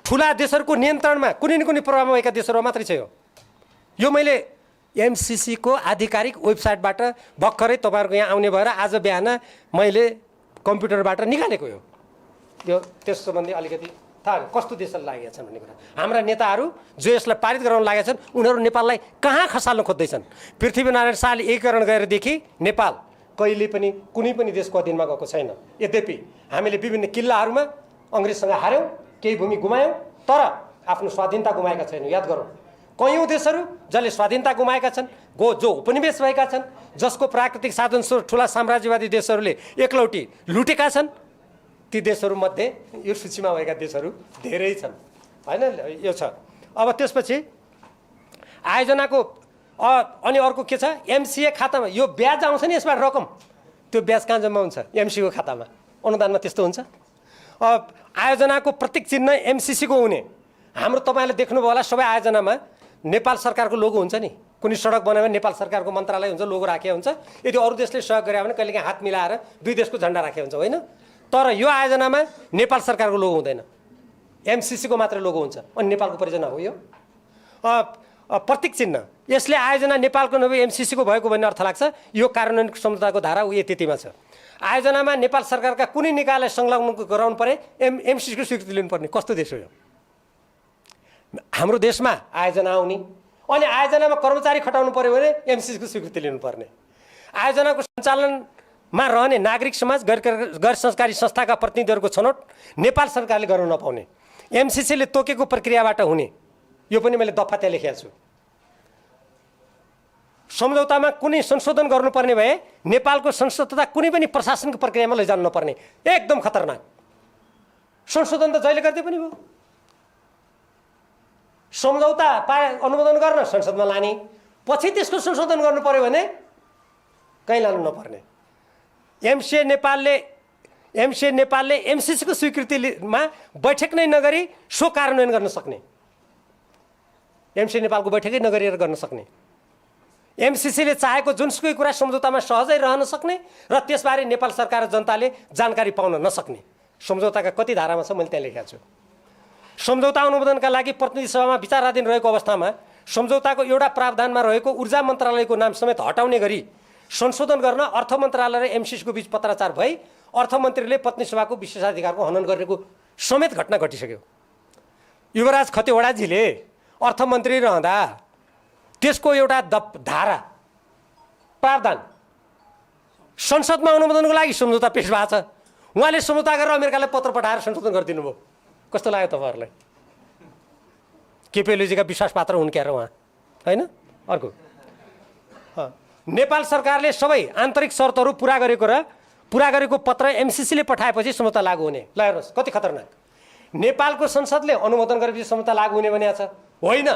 ठुला देशहरूको नियन्त्रणमा कुनै न कुनै प्रभावमा भएका देशहरू मात्रै छ यो। मैले एमसिसीको आधिकारिक वेबसाइटबाट भर्खरै तपाईँहरूको यहाँ आउने भएर आज बिहान मैले कम्प्युटरबाट निकालेको यो त्यस सम्बन्धी अलिकति थाहा कस्तो देशलाई लागेका छन् भन्ने कुरा। हाम्रा नेताहरू जो यसलाई पारित गराउन लागेका छन् उनीहरू नेपाललाई कहाँ खसाल्न खोज्दैछन्? पृथ्वीनारायण शाहले एकीकरण गरेरदेखि नेपाल कहिले पनि कुनै पनि देशको अधीनमा गएको छैन। यद्यपि हामीले विभिन्न किल्लाहरूमा अङ्ग्रेजसँग हार्यौँ, केही भूमि गुमायौँ, तर आफ्नो स्वाधीनता गुमाएका छैनौँ। याद गरौँ, कयौँ देशहरू जसले स्वाधीनता गुमाएका छन्, जो उपनिवेश भएका छन्, जसको प्राकृतिक साधन स्रोत ठुला साम्राज्यवादी देशहरूले एकलौटी लुटेका छन्, ती देशहरूमध्ये यो सूचीमा भएका देशहरू धेरै छन् होइन, यो छ। अब त्यसपछि आयोजनाको अनि अर्को के छ, एमसिए खातामा यो ब्याज आउँछ नि, यसबाट रकम, त्यो ब्याज कहाँ जम्मा हुन्छ? एमसीको खातामा। अनुदानमा त्यस्तो हुन्छ? आयोजनाको प्रतीक चिन्ह एमसिसीको हुने। हाम्रो तपाईँले देख्नुभयो होला सबै आयोजनामा नेपाल सरकारको लोगो हुन्छ नि। कुनै सडक बनायो भने नेपाल सरकारको मन्त्रालय हुन्छ, लोगो राखेको हुन्छ। यदि अरू देशले सहयोग गरे भने कहिलेकाहीँ हात मिलाएर 2 देशको झन्डा राखेको हुन्छ होइन। तर यो आयोजनामा नेपाल सरकारको लोगो हुँदैन, एमसिसीको मात्रै लोगो हुन्छ। अनि नेपालको परियोजना हो यो प्रतीक चिन्ह। यसले आयोजना नेपालको नभए एमसिसीको भएको भन्ने अर्थ लाग्छ। यो कार्यान्वयन सम्झौताको धारा त्यतिमा छ। आयोजनामा नेपाल सरकारका कुनै निकायलाई संलग्न गराउनु परे एमसिसीको स्वीकृति लिनुपर्ने। कस्तो देश हो यो? हाम्रो देशमा आयोजना आउने अनि आयोजनामा कर्मचारी खटाउनु पर्यो भने एमसिसीको स्वीकृति लिनुपर्ने। आयोजनाको सञ्चालनमा रहने नागरिक समाज, गैर सरकारी संस्थाका प्रतिनिधिहरूको छनौट नेपाल सरकारले गर्न नपाउने, एमसिसीले तोकेको प्रक्रियाबाट हुने। यो पनि मैले दफा त्यहाँ लेखेको छु। सम्झौतामा कुनै संशोधन गर्नुपर्ने भए नेपालको संसद तथा कुनै पनि प्रशासनिक प्रक्रियामा लैजानु नपर्ने। एकदम खतरनाक। संशोधन त जहिले गर्दै पनि भयो। सम्झौता अनुमोदन गर्न संसदमा लाने, पछि त्यसको संशोधन गर्नु पर्यो भने कहीँ लानु नपर्ने। एमसिए नेपालले एमसिसीको स्वीकृतिमा बैठक नै नगरी सो कार्यान्वयन गर्न सक्ने, एमसिए नेपालको बैठकै नगरेर गर्न सक्ने। एमसिसीले चाहेको जुनसुकै कुरा सम्झौतामा सहजै रहन सक्ने र त्यसबारे नेपाल सरकार र जनताले जानकारी पाउन नसक्ने। सम्झौताका कति धारामा छ मैले त्यहाँ लेखेको छु। सम्झौता अनुमोदनका लागि प्रतिनिधि सभामा विचाराधीन रहेको अवस्थामा सम्झौताको एउटा प्रावधानमा रहेको ऊर्जा मन्त्रालयको नाम समेत हटाउने गरी संशोधन गर्न अर्थ मन्त्रालय र एमसिसीको बीच पत्राचार भई अर्थमन्त्रीले प्रतिनिधि सभाको विशेषाधिकारको हनन गरेको समेत घटना घटिसक्यो। युवराज खतिवडाजीले अर्थमन्त्री रहँदा त्यसको एउटा धारा प्रावधान संसदमा अनुमोदनको लागि सम्झौता पेश भएको छ। उहाँले सम्झौता गरेर अमेरिकालाई पत्र पठाएर संशोधन गरिदिनु भयो। कस्तो लाग्यो तपाईँहरूलाई? केपी ओलीजीका विश्वास पात्र हुन् क्यार उहाँ होइन? अर्को नेपाल सरकारले सबै आन्तरिक शर्तहरू पुरा गरेको पत्र एमसिसीले पठाएपछि समझौता लागू हुने। ल हेर्नुहोस् कति खतरनाक। नेपालको संसदले अनुमोदन गरेपछि समझौता लागू हुने भनेको छ होइन।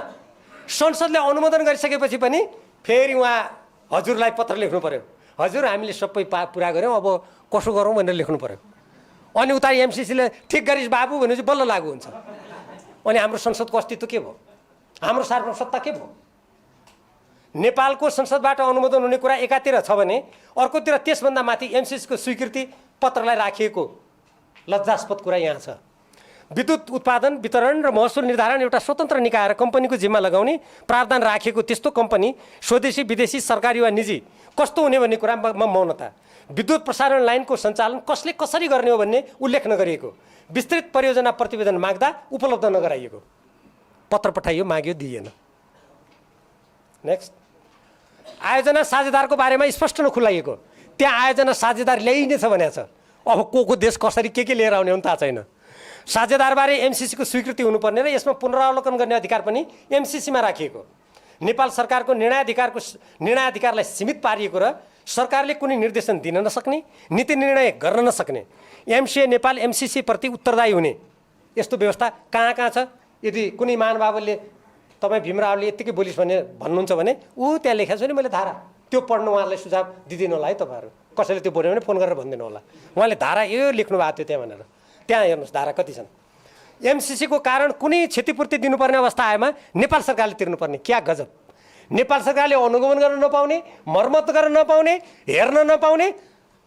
संसदले अनुमोदन गरिसकेपछि पनि फेरि उहाँ हजुरलाई पत्र लेख्नु पर्यो, हजुर हामीले सबै पुरा गऱ्यौँ अब कसो गरौँ भनेर लेख्नु पर्यो। अनि उता एमसिसीले ठिक गरिस् बाबु भनेपछि बल्ल लागू हुन्छ। अनि हाम्रो संसदको अस्तित्व के भयो, हाम्रो सार्वभौम सत्ता के भयो? नेपालको संसदबाट अनुमोदन हुने कुरा एकातिर छ भने अर्कोतिर त्यसभन्दा माथि एमसिसीको स्वीकृति पत्रलाई राखिएको लज्जास्पद कुरा यहाँ छ। विद्युत उत्पादन वितरण र महसुल निर्धारण एउटा स्वतन्त्र निकाय र कम्पनीको जिम्मा लगाउने प्रावधान राखेको त्यस्तो कम्पनी स्वदेशी विदेशी सरकारी वा निजी कस्तो हुने भन्ने कुरामा मौनता। विद्युत प्रसारण लाइनको सञ्चालन कसले कसरी गर्ने हो भन्ने उल्लेख नगरिएको। विस्तृत परियोजना प्रतिवेदन माग्दा उपलब्ध नगराइएको। पत्र पठाइयो, माग्यो, दिइएन। नेक्स्ट, आयोजना साझेदारको बारेमा स्पष्ट नखुलाइएको। त्यहाँ आयोजना साझेदार ल्याइनेछ भनेको छ। अब को देश कसरी के लिएर आउने हो थाहा छैन। साझेदारबारे एमसिसीको स्वीकृति हुनुपर्ने र यसमा पुनरावलोकन गर्ने अधिकार पनि एमसिसीमा राखिएको। नेपाल सरकारको निर्णयाधिकारलाई सीमित पारिएको र सरकारले कुनै निर्देशन दिन नसक्ने, नीति निर्णय गर्न नसक्ने। एमसिए नेपाल एमसिसी प्रति उत्तरदायी हुने यस्तो व्यवस्था कहाँ छ? यदि कुनै महानुभावले तपाईँ भीमरावले यत्तिकै बोलिस् भन्नुहुन्छ भने त्यहाँ लेखेको छु नि मैले धारा, त्यो पढ्नु उहाँलाई सुझाव दिदिनु होला है। तपाईँहरू कसैले त्यो बोल्यो भने फोन गरेर भनिदिनु होला, उहाँले धारा यो लेख्नु भएको थियो त्यहाँ भनेर। त्यहाँ हेर्नुहोस् धारा कति छन्। एमसिसीको कारण कुनै क्षतिपूर्ति दिनुपर्ने अवस्था आएमा नेपाल सरकारले तिर्नुपर्ने। क्या गजब! नेपाल सरकारले अनुगमन गर्न नपाउने, मर्मत गर्न नपाउने, हेर्न नपाउने,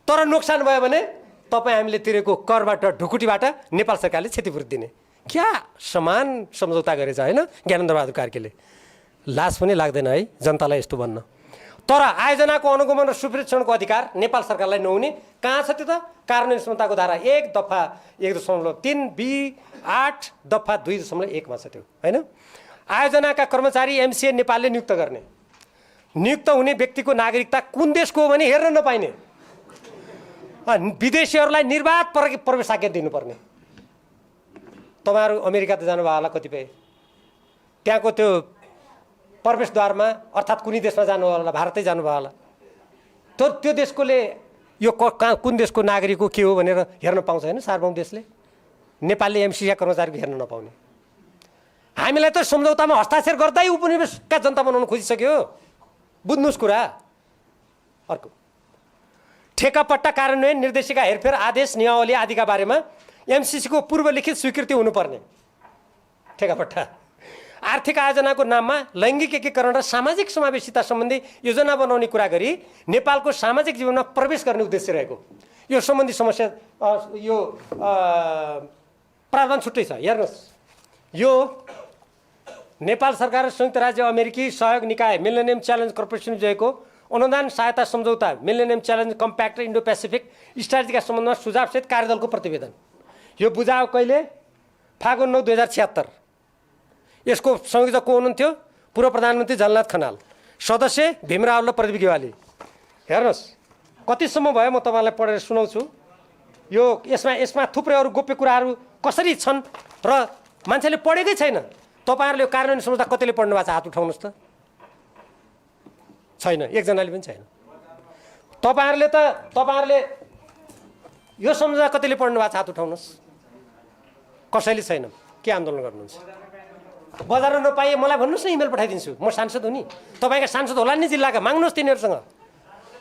तर नोक्सान भयो भने तपाईँ हामीले तिरेको करबाट ढुकुटीबाट नेपाल सरकारले क्षतिपूर्ति दिने। क्या समान सम्झौता गरेछ होइन ज्ञानेन्द्र बहादुर कार्कीले? लाज पनि लाग्दैन है जनतालाई यस्तो भन्न। तर आयोजनाको अनुगमन र सुप्रीक्षणको अधिकार नेपाल सरकारलाई नहुने कहाँ छ? त्यो त कार्यान्वयन क्षमताको धारा 1 दफा 1.3B8 दफा 2.1 मा छ त्यो होइन। आयोजनाका कर्मचारी एमसिए नेपालले नियुक्त गर्ने। नियुक्त हुने व्यक्तिको नागरिकता कुन देशको हो भने हेर्न नपाइने। विदेशीहरूलाई निर्वाध प्रवेशाज्ञा दिनुपर्ने। तपाईँहरू अमेरिका त जानुभयो होला कतिपय, त्यहाँको त्यो प्रवेशद्वारमा अर्थात् कुनै देशमा जानुभयो होला, भारतै जानुभयो होला, त्यो देशकोले यो कुन देशको नागरिक हो के हो भनेर हेर्न पाउँछ होइन सार्वभौम देशले। नेपालले एमसिसी कर्मचारीको हेर्न नपाउने। हामीलाई त सम्झौतामा हस्ताक्षर गर्दै उपनिवेशका जनता बनाउन खोजिसक्यो। बुझ्नुहोस् कुरा। अर्को, ठेकापट्टा कार्यान्वयन निर्देशिका हेरफेर आदेश नियमावली आदिका बारेमा एमसिसीको पूर्वलिखित स्वीकृति हुनुपर्ने। ठेकापट्टा आर्थिक आयोजनाको नाममा लैङ्गिक एकीकरण र सामाजिक समावेशिता सम्बन्धी योजना बनाउने कुरा गरी नेपालको सामाजिक जीवनमा प्रवेश गर्ने उद्देश्य रहेको यो सम्बन्धी समस्या यो प्रावधान छुट्टै छ। हेर्नुहोस्, यो नेपाल सरकार र संयुक्त राज्य अमेरिकी सहयोग निकाय मिलेनियम च्यालेन्ज कर्पोरेसन जोएको अनुदान सहायता सम्झौता Millennium Challenge Compact Indo Pacific स्ट्राटेजीका सम्बन्धमा सुझावसहित कार्यदलको प्रतिवेदन। यो बुझाव कहिले? फागुन 9 2076। यसको संयोजक को हुनुहुन्थ्यो? पूर्व प्रधानमन्त्री झलनाथ खनाल, सदस्य भीमराव प्रदीप गेवाली। हेर्नुहोस् कतिसम्म भयो म तपाईँलाई पढेर सुनाउँछु। यो यसमा थुप्रै अरू गोप्य कुराहरू कसरी छन् र मान्छेले पढेकै छैन। तपाईँहरूले कार्यान्वयन सम्झौता कतिले पढ्नु भएको छ? हात उठाउनुहोस् त। छैन, एकजनाले पनि छैन। तपाईँहरूले यो सम्झौता कतिले पढ्नु भएको छ? हात उठाउनुहोस्। कसैले छैन। के आन्दोलन गर्नुहुन्छ? बजारमा नपाए मलाई भन्नुहोस् न, इमेल पठाइदिन्छु। म सांसद हुँ नि, तपाईँका सांसद होला नि जिल्लाका, माग्नुहोस् तिनीहरूसँग।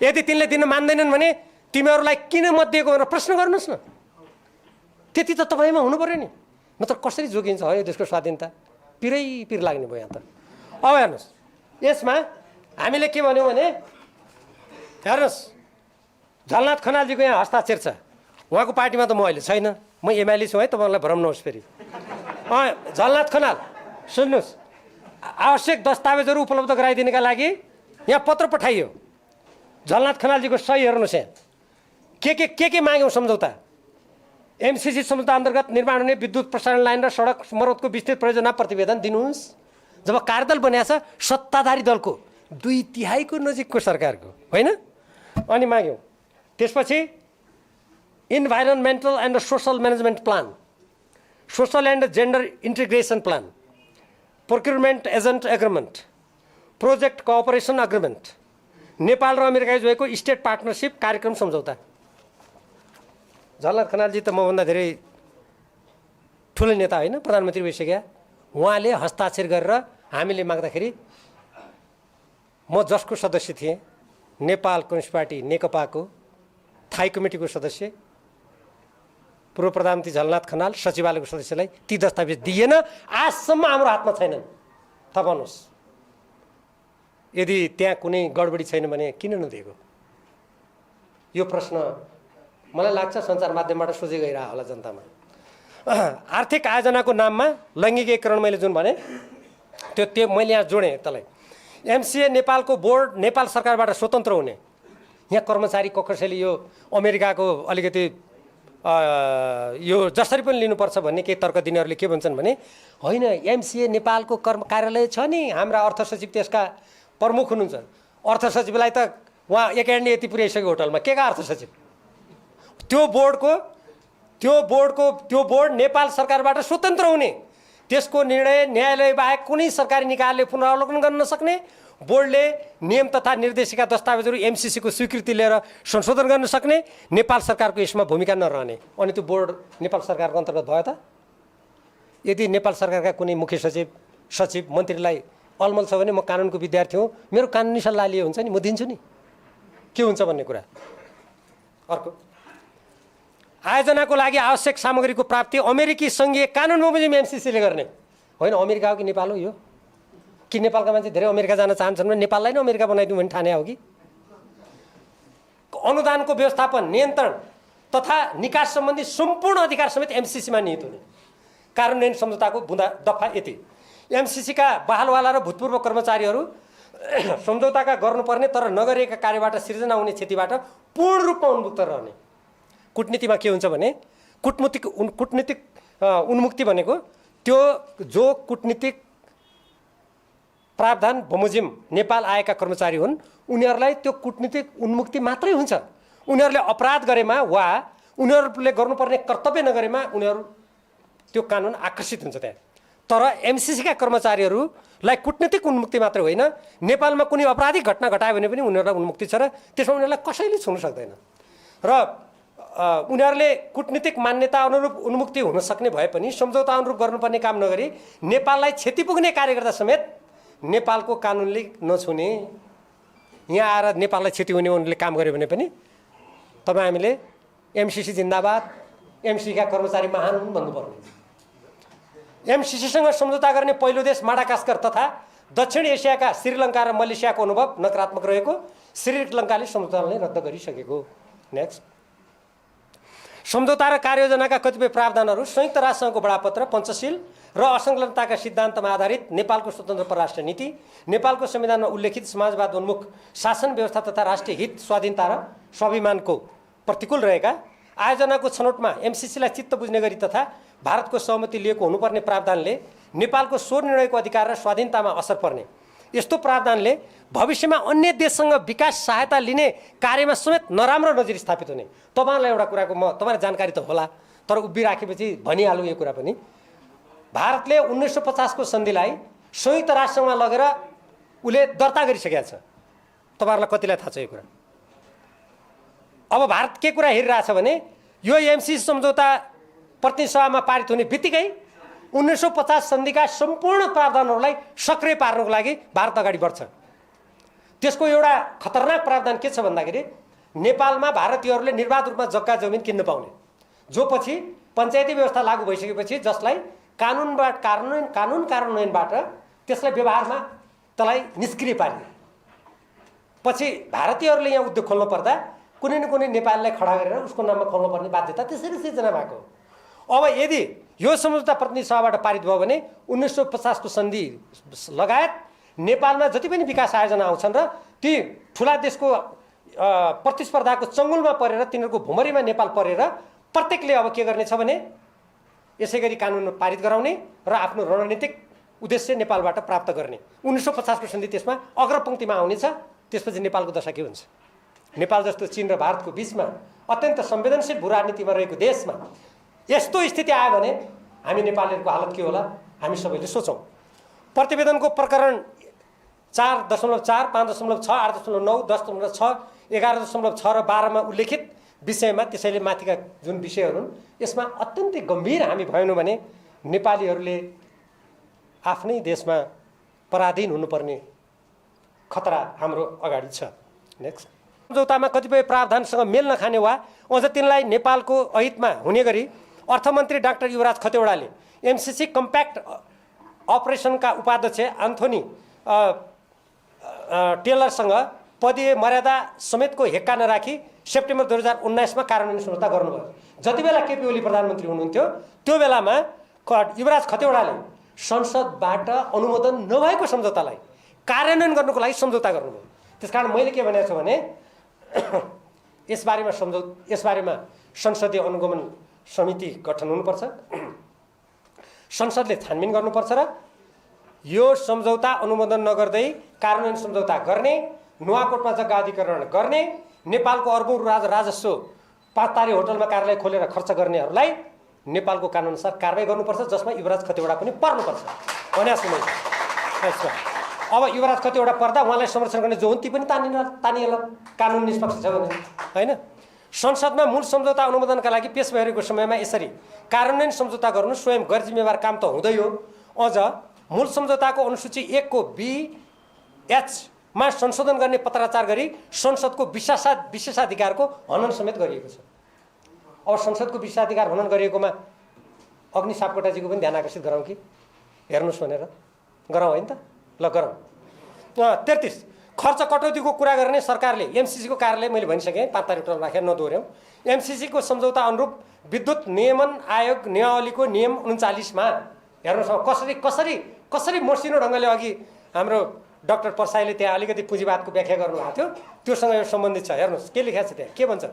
यदि तिनले दिन मान्दैनन् भने तिमीहरूलाई किन मत दिएको भनेर प्रश्न गर्नुहोस् न। त्यति त तपाईँमा हुनु पर्यो नि, नत्र कसरी जोगिन्छ हो यो देशको स्वाधीनता? पिर लाग्ने भयो यहाँ त। अब हेर्नुहोस्, यसमा हामीले के भन्यौँ भने हेर्नुहोस् झलनाथ खनालजीको यहाँ हस्ताक्षर छ। उहाँको पार्टीमा त म अहिले छैन, म एमआइएली छु है, तपाईँलाई भ्रम नहोस् फेरि। झलनाथ खनाल सुन्नुहोस्, आवश्यक दस्तावेजहरू उपलब्ध गराइदिनका लागि यहाँ पत्र पठाइयो। झलनाथ खनालजीको सही हेर्नुहोस्, यहाँ के माग्यौँ सम्झौता? एमसिसी सम्झौता अन्तर्गत निर्माण हुने विद्युत प्रसारण लाइन र सडक मर्मतको विस्तृत परियोजना प्रतिवेदन दिनुहोस्। जब कार्यदल बनिएको छ सत्ताधारी दलको 2/3 नजिकको सरकारको होइन, अनि माग्यौँ। त्यसपछि environmental and social management plan, social and gender integration plan, procurement agent agreement, project cooperation agreement, Nepal र अमेरिका जोएको स्टेट पार्टनरसिप कार्यक्रम सम्झौता। झलनाथ खनालजी त मभन्दा धेरै ठुलो नेता होइन, प्रधानमन्त्री भइसक्या। उहाँले हस्ताक्षर गरेर हामीले माग्दाखेरि म जसको सदस्य थिएँ, नेपाल कम्युनिस्ट पार्टी नेकपाको थाई कमिटीको सदस्य, पूर्व प्रधानमन्त्री झलनाथ खनाल सचिवालयको सदस्यलाई ती दस्तावेज दिएन। आजसम्म हाम्रो हातमा छैनन्। थाहा पाउनुहोस्, यदि त्यहाँ कुनै गडबडी छैन भने किन नदिएको? यो प्रश्न मलाई लाग्छ सञ्चार माध्यमबाट सोझै गइरह होला जनतामा। आर्थिक आयोजनाको नाममा लैङ्गिक एकीकरण मैले जुन भने त्यो मैले यहाँ जोडेँ त्यसलाई। एमसिए नेपालको बोर्ड नेपाल सरकारबाट स्वतन्त्र हुने। यहाँ कर्मचारी कसैले यो अमेरिकाको अलिकति यो जसरी पनि लिनुपर्छ भन्ने केही तर्क दिनेहरूले के भन्छन् भने होइन, एमसिए नेपालको कार्यालय छ नि, हाम्रा अर्थ सचिव त्यसका प्रमुख हुनुहुन्छ। अर्थ सचिवलाई त उहाँ एकाडेमी यति पुर्याइसक्यो होटलमा, के का अर्थ सचिव? त्यो बोर्ड नेपाल सरकारबाट स्वतन्त्र हुने, त्यसको निर्णय न्यायालय बाहेक कुनै सरकारी निकायले पुनरावलोकन गर्न नसक्ने, बोर्डले नियम तथा निर्देशिका दस्तावेजहरू एमसिसीको स्वीकृति लिएर संशोधन गर्न सक्ने, नेपाल सरकारको यसमा भूमिका नरहने। अनि त्यो बोर्ड नेपाल सरकारको अन्तर्गत भयो त? यदि नेपाल सरकारका कुनै मुख्य सचिव मन्त्रीलाई अलमल छ भने म कानुनको विद्यार्थी हुँ, मेरो कानुनी सल्लाह लिए हुन्छ नि, म दिन्छु नि के हुन्छ भन्ने कुरा। अर्को, आयोजनाको लागि आवश्यक सामग्रीको प्राप्ति अमेरिकी सङ्घीय कानुन बमोजिम एमसिसीले गर्ने होइन। अमेरिका हो कि नेपाल हो? यो कि नेपालका मान्छे धेरै अमेरिका जान चाहन्छन् भने नेपाललाई नै अमेरिका बनाइदिउँ भने ठाने हो कि? अनुदानको व्यवस्थापन, नियन्त्रण तथा निकास सम्बन्धी सम्पूर्ण अधिकार समेत एमसिसीमा निहित हुने। कार्यान्वयन सम्झौताको बुँदा दफा यति। एमसिसीका बहालवाला र भूतपूर्व कर्मचारीहरू सम्झौताका गर्नुपर्ने तर नगरिएका कार्यबाट सिर्जना हुने क्षतिबाट पूर्ण रूपमा उन्मुक्त रहने। कूटनीतिमा के हुन्छ भने कूटनीतिक उन्मुक्ति भनेको त्यो जो कूटनीतिक प्रावधान बमोजिम नेपाल आएका कर्मचारी हुन् उनीहरूलाई त्यो कूटनीतिक उन्मुक्ति मात्रै हुन्छ। उनीहरूले अपराध गरेमा वा उनीहरूले गर्नुपर्ने कर्तव्य नगरेमा उनीहरू त्यो कानुन आकर्षित हुन्छ त्यहाँ। तर एमसिसीका कर्मचारीहरूलाई कूटनीतिक उन्मुक्ति मात्रै होइन, नेपालमा कुनै आपराधिक घटना घटायो भने पनि उनीहरूलाई उन्मुक्ति छ र त्यसमा उनीहरूलाई कसैले छुन सक्दैन। र उनीहरूले कूटनीतिक मान्यता अनुरूप उन्मुक्ति हुन सक्ने भए पनि सम्झौता अनुरूप गर्नुपर्ने काम नगरी नेपाललाई क्षति पुग्ने कार्य गर्दा समेत नेपालको कानुनले नछुने। यहाँ आएर नेपाललाई क्षति हुने उनीहरूले काम गर्यो भने पनि तपाईँ हामीले एमसिसी जिन्दाबाद, एमसिसीका कर्मचारी महान हुन् भन्नुपर्ने। एमसिसीसँग सम्झौता गर्ने पहिलो देश माडागास्कर तथा दक्षिण एसियाका श्रीलङ्का र मलेसियाको अनुभव नकारात्मक रहेको, श्रीलङ्काले सम्झौतालाई रद्द गरिसकेको। नेक्स्ट, सम्झौता र कार्ययोजनाका कतिपय प्रावधानहरू संयुक्त राष्ट्रसङ्घको बडापत्र, पञ्चशील र असंलग्नताका सिद्धान्तमा आधारित नेपालको स्वतन्त्र परराष्ट्र नीति, नेपालको संविधानमा उल्लेखित समाजवाद उन्मुख शासन व्यवस्था तथा राष्ट्रिय हित, स्वाधीनता र स्वाभिमानको प्रतिकूल रहेका, आयोजनाको छनौटमा एमसिसीलाई चित्त बुझ्ने गरी तथा भारतको सहमति लिएको हुनुपर्ने प्रावधानले नेपालको स्व निर्णयको अधिकार र स्वाधीनतामा असर पर्ने, यस्तो प्रावधानले भविष्यमा अन्य देशसँग विकास सहायता लिने कार्यमा समेत नराम्रो नजिर स्थापित हुने। तपाईँलाई एउटा कुराको म तपाईँलाई जानकारी त होला तर उभिराखेपछि भनिहालौँ यो कुरा पनि। भारतले 1950 को सन्धिलाई संयुक्त राष्ट्रमा लगेर उसले दर्ता गरिसकेको छ। तपाईँहरूलाई कतिलाई थाहा छ यो कुरा? अब भारत के कुरा हेरिरहेछ भने यो एमसिसी सम्झौता प्रतिनिधि सभामा पारित हुने बित्तिकै 1950 सन्धिका सम्पूर्ण प्रावधानहरूलाई सक्रिय पार्नको लागि भारत अगाडि बढ्छ। त्यसको एउटा खतरनाक प्रावधान के छ भन्दाखेरि नेपालमा भारतीयहरूले निर्वाध रूपमा जग्गा जमिन किन्न पाउने, जो पछि पञ्चायती व्यवस्था लागू भइसकेपछि जसलाई कानुन कार्यान्वयनबाट त्यसलाई व्यवहारमा त्यसलाई निष्क्रिय पारिने। पछि भारतीयहरूले यहाँ उद्योग खोल्नु पर्दा कुनै न कुनै नेपाललाई खडा गरेर उसको नाममा खोल्नुपर्ने बाध्यता त्यसरी सिर्जना भएको। अब यदि यो सम्झौता प्रतिनिधि सभाबाट पारित भयो भने 1950 को सन्धि लगायत नेपालमा जति पनि विकास आयोजना आउँछन् र ती ठुला देशको प्रतिस्पर्धाको चङ्गुलमा परेर तिनीहरूको भुमरीमा नेपाल परेर प्रत्येकले अब के गर्ने छ भने यसै गरी कानुन पारित गराउने र आफ्नो रणनीतिक उद्देश्य नेपालबाट प्राप्त गर्ने। 1950 को सन्धि त्यसमा अग्रपङ्क्तिमा आउनेछ। त्यसपछि नेपालको दशा के हुन्छ? नेपाल जस्तो चीन र भारतको बीचमा अत्यन्त संवेदनशील भू राजनीतिमा रहेको देशमा यस्तो स्थिति आयो भने हामी नेपालीहरूको हालत के होला हामी सबैले सोचौँ। प्रतिवेदनको प्रकरण 4.4, 5.6, 8.9, 10.6, 11.6 र 12मा उल्लेखित विषयमा त्यसैले माथिका जुन विषयहरू हुन् यसमा अत्यन्तै गम्भीर हामी भएनौँ भने नेपालीहरूले आफ्नै देशमा पराधीन हुनुपर्ने खतरा हाम्रो अगाडि छ। नेक्स्ट, सम्झौतामा कतिपय प्रावधानसँग मेल नखाने वा अझ तिनलाई नेपालको अहितमा हुने गरी अर्थमन्त्री डाक्टर युवराज खतिवडाले एमसिसी कम्प्याक्ट अपरेसनका उपाध्यक्ष एन्थोनी टेलरसँग पदीय मर्यादा समेतको हेक्का नराखी सेप्टेम्बर 2019मा कार्यान्वयन सम्झौता गर्नुभयो। जति बेला केपी ओली प्रधानमन्त्री हुनुहुन्थ्यो त्यो बेलामा युवराज खतिवडाले संसदबाट अनुमोदन नभएको सम्झौतालाई कार्यान्वयन गर्नुको लागि सम्झौता गर्नुभयो। त्यसकारण मैले के भनेको छु भने यसबारेमा संसदीय अनुगमन समिति गठन हुनुपर्छ, संसदले छानबिन गर्नुपर्छ र यो सम्झौता अनुमोदन नगर्दै कार्यान्वयन सम्झौता गर्ने, नुवाकोटमा जग्गा अधिग्रहण गर्ने, नेपालको अर्बौं राजस्व 5 तारे होटलमा कार्यालय खोलेर खर्च गर्नेहरूलाई नेपालको कानुनअनुसार कारबाही गर्नुपर्छ, जसमा युवराज खतिवडा पनि पर्नुपर्छ भनेको छु मैले। अब युवराज खतिवडा पर्दा उहाँलाई संरक्षण गर्ने जो हुन् ती पनि तानिएला, कानुन निष्पक्ष छ भने हैन। संसदमा मूल सम्झौता अनुमोदनका लागि पेश भइरहेको समयमा यसरी कार्यान्वयन सम्झौता गर्नु स्वयं गैरजिम्मेवार काम त हुँदै हो, अझ मूल सम्झौताको अनुसूची 1 को BH मा संशोधन गर्ने पत्राचार गरी संसदको विशेषाधिकारको हनन समेत गरिएको छ। अब संसदको विशेषाधिकार हनन गरिएकोमा अग्नि सापकोटाजीको पनि ध्यान आकर्षित गरौँ कि हेर्नुहोस् भनेर गरौँ होइन त? ल गरौँ। 33 खर्च कटौतीको कुरा गर्ने सरकारले एमसिसीको कार्यालय मैले भनिसकेँ 5 तारिक राखेर नदोहोर्याउँ। एमसिसीको सम्झौता अनुरूप विद्युत नियमन आयोग नियमावलीको नियम 39मा हेर्नुहोस् कसरी मसिनो ढङ्गले अघि हाम्रो डाक्टर परसाईले त्यहाँ अलिकति पुँजीवादको व्याख्या गर्नुभएको थियो, त्योसँग यो सम्बन्धित छ। हेर्नुहोस् के लेखेको छ त्यहाँ, के भन्छ?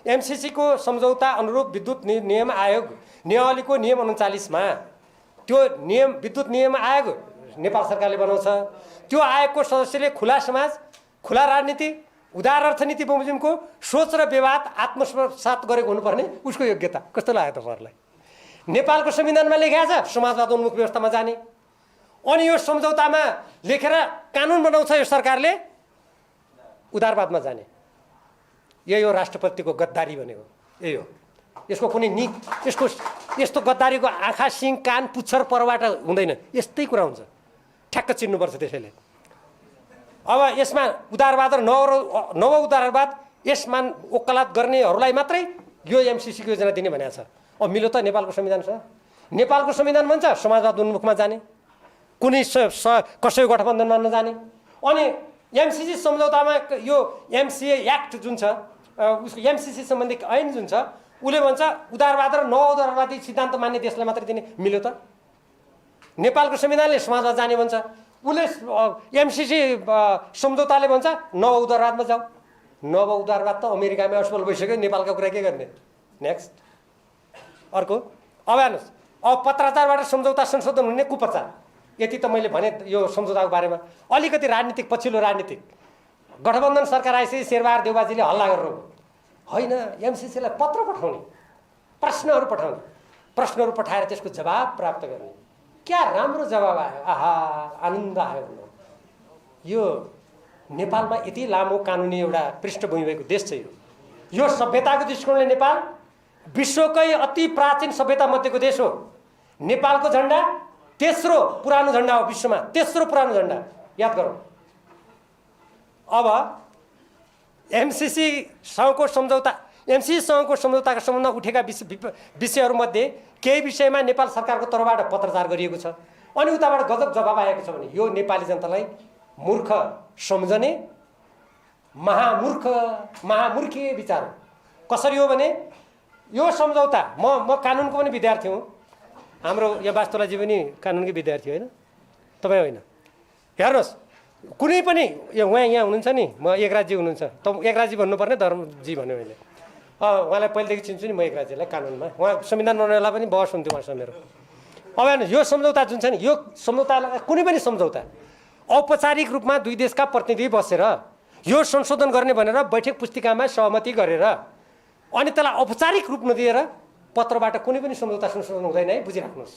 एमसिसीको सम्झौता अनुरूप विद्युत नियम आयोग नियमावलीको नियम 39मा त्यो नियम विद्युत नियम आयोग नेपाल सरकारले बनाउँछ। त्यो आयोगको सदस्यले खुला समाज, खुला राजनीति, उदार अर्थनीति बमोजिमको सोच र व्यवहार आत्मसात गरेको हुनुपर्ने उसको योग्यता कस्तो लाग्यो तपाईँहरूलाई? नेपालको संविधानमा लेखेको छ समाजवाद उन्मुख व्यवस्थामा जाने, अनि यो सम्झौतामा लेखेर कानुन बनाउँछ यो सरकारले उदारवादमा जाने। यही हो राष्ट्रपतिको गद्दारी भनेको, यही हो। यसको कुनै यस्तो गद्दारीको आँखा सिङ कान पुच्छर परबाट हुँदैन, यस्तै कुरा हुन्छ, ठ्याक्क चिन्नुपर्छ। त्यसैले अब यसमा उदारवाद र नव उदारवाद यसमा वकालत गर्नेहरूलाई मात्रै यो एमसिसीको योजना दिने भनेको छ। अब मिल्यो त नेपालको संविधानसँग? नेपालको संविधान भन्छ समाजवाद उन्मुखमा जाने, कुनै कसैको गठबन्धनमा नजाने। अनि एमसिसी सम्झौतामा यो एमसिए एक्ट जुन छ उसको एमसिसी सम्बन्धी ऐन जुन छ उसले भन्छ उदारवाद र नव उदारवादी सिद्धान्त मान्ने देशलाई मात्रै दिने। मिल्यो त? नेपालको संविधानले समाजवाद जाने भन्छ, उसले एमसिसी सम्झौताले भन्छ नव उदारवादमा जाऊ। नव उदारवाद त अमेरिकामै असफल भइसक्यो, नेपालका कुरा के गर्ने? नेक्स्ट अर्को। अब हेर्नुहोस्, अब पत्राचारबाट सम्झौता संशोधन हुने कुप्रचार, यति त मैले भने यो सम्झौताको बारेमा। अलिकति राजनीतिक पछिल्लो राजनीतिक गठबन्धन सरकार आएपछि शेरबहादुर देउबाजीले हल्ला गर्नु होइन, एमसिसीलाई पत्र पठाउने, प्रश्नहरू पठाएर त्यसको जवाब प्राप्त गर्ने। क्या राम्रो जवाब आयो, आहा आनन्द आयो। यो नेपालमा यति लामो कानुनी एउटा पृष्ठभूमि भएको देश छ। यो सभ्यताको दृष्टिकोणले नेपाल विश्वकै अति प्राचीन सभ्यता मध्येको देश हो। नेपालको झन्डा तेस्रो पुरानो झन्डा हो विश्वमा, तेस्रो पुरानो झन्डा, याद गरौँ। अब एमसिसीसँगको सम्झौताका सम्बन्धमा उठेका विषयहरूमध्ये केही विषयमा नेपाल सरकारको तर्फबाट पत्रचार गरिएको छ, अनि उताबाट गजब जवाब आएको छ भने यो नेपाली जनतालाई मूर्ख सम्झने महामूर्खीय विचार हो। कसरी हो भने यो सम्झौता, म कानुनको पनि विद्यार्थी हुँ, हाम्रो यहाँ वास्तुलाजी पनि कानुनकै विद्यार्थी होइन, तपाईँ होइन। हेर्नुहोस्, कुनै पनि उहाँ यहाँ हुनुहुन्छ नि, म एकराजी हुनुहुन्छ, त एकराजी भन्नुपर्ने धर्मजी भन्यो मैले। उहाँलाई पहिलेदेखि चिन्छु नि म एकराजीलाई कानुनमा, उहाँ संविधान बनाउनेलाई पनि बहस हुन्थ्यो उहाँसँग मेरो। अब हेर्नुहोस्, यो सम्झौता जुन छ नि, यो सम्झौता कुनै पनि सम्झौता औपचारिक रूपमा दुई देशका प्रतिनिधि बसेर यो संशोधन गर्ने भनेर बैठक पुस्तिकामा सहमति गरेर अनि त्यसलाई औपचारिक रूप नदिएर पत्रबाट कुनै पनि सम्झौता संशोधन हुँदैन है, बुझिराख्नुहोस्।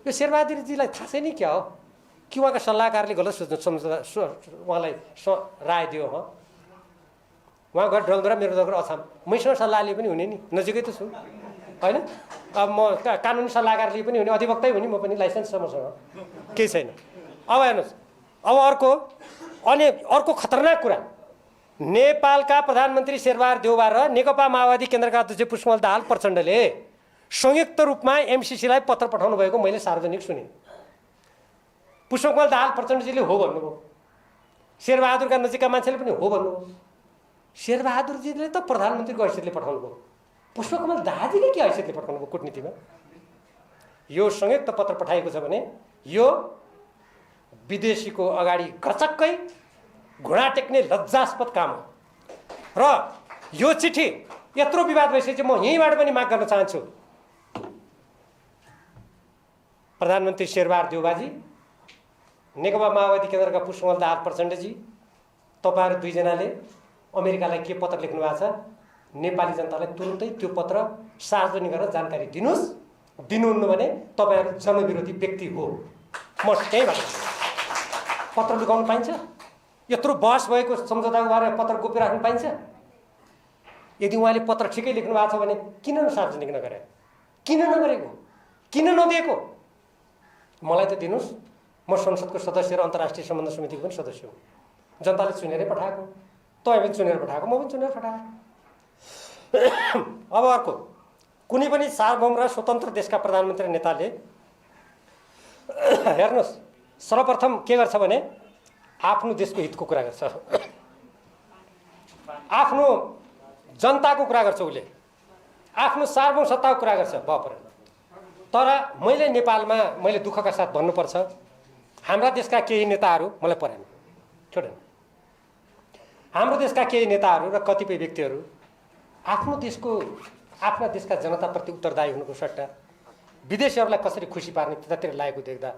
यो शेरबहादुरजीलाई थाहा छैन क्या हो, कि उहाँका सल्लाहकारले गलत उहाँलाई राय दियो हो उहाँ गएर डलद्रा मेरो डलद्रा अछाम मैसँग सल्लाह लिए पनि हुने नि नजिकै त छु हैन अब म कानुनी सल्लाहकार लिए पनि हुने अधिवक्तै हुने म पनि लाइसेन्स छ मसँग केही छैन अब हेर्नुहोस् अब अर्को खतरनाक कुरा नेपालका प्रधानमन्त्री शेरबहादुर देउवा र नेकपा माओवादी केन्द्रका अध्यक्ष पुष्पकमल दाहाल प्रचण्डले संयुक्त रूपमा एमसीसीलाई पत्र पठाउनु भएको मैले सार्वजनिक सुने पुष्पकमल दाहाल प्रचण्डजीले हो भन्नुभयो शेरबहादुरका नजिकका मान्छेले पनि हो भन्नुभयो शेरबहादुरजीले त प्रधानमन्त्रीको हैसियतले पठाउनु भयो पुष्पकमल दाहालजीले के हैसियतले पठाउनु भयो कूटनीतिमा यो संयुक्त पत्र पठाएको छ भने यो विदेशीको अगाडि गचक्कै घुँडा टेक्ने लज्जास्पद काम हो र यो चिठी यत्रो विवाद भइसकेपछि म यहीँबाट पनि माग गर्न चाहन्छु प्रधानमन्त्री शेरबहादुर देउवाजी नेकपा माओवादी केन्द्रका पुष्पकमल दाहाल प्रचण्डजी तपाईहरु दुईजनाले अमेरिकालाई के पत्र लेख्नु भएको छ नेपाली जनतालाई तुरुन्तै त्यो पत्र सार्वजनिक गरेर जानकारी दिनुस् दिनुहुन्न भने तपाईहरु जनविरोधी व्यक्ति हो म त्यहीबाट पत्र लुकाउन पाइन्छ यत्रो बहस भएको सम्झौताको बारेमा पत्र गोप्य राख्न पाइन्छ यदि उहाँले पत्र ठिकै लेख्नु भएको छ भने किन सार्वजनिक नगरे किन नगरेको किन नदिएको मलाई त दिनुस् म संसदको सदस्य र अन्तर्राष्ट्रिय सम्बन्ध समितिको पनि सदस्य हुँ जनताले चुनेरै पठाएको तपाईँ पनि चुनेर पठाएको म पनि चुनेर पठाएको अब अर्को कुनै पनि सार्वभौम र स्वतन्त्र देशका प्रधानमन्त्री नेताले हेर्नुहोस् सर्वप्रथम के गर्छ भने आफ्नो देशको हितको कुरा गर्छ आफ्नो जनताको कुरा गर्छ उसले आफ्नो सार्वभौम सत्ताको कुरा गर्छ बापर तर मैले नेपालमा मैले दुःखका साथ भन्नुपर्छ हाम्रा देशका केही नेताहरू मलाई परेन छोडेन हाम्रो देशका केही नेताहरू र कतिपय व्यक्तिहरू आफ्नो देशका जनताप्रति उत्तरदायी हुनुको सट्टा विदेशीहरूलाई कसरी खुसी पार्ने त्यतातिर लागेको देख्दा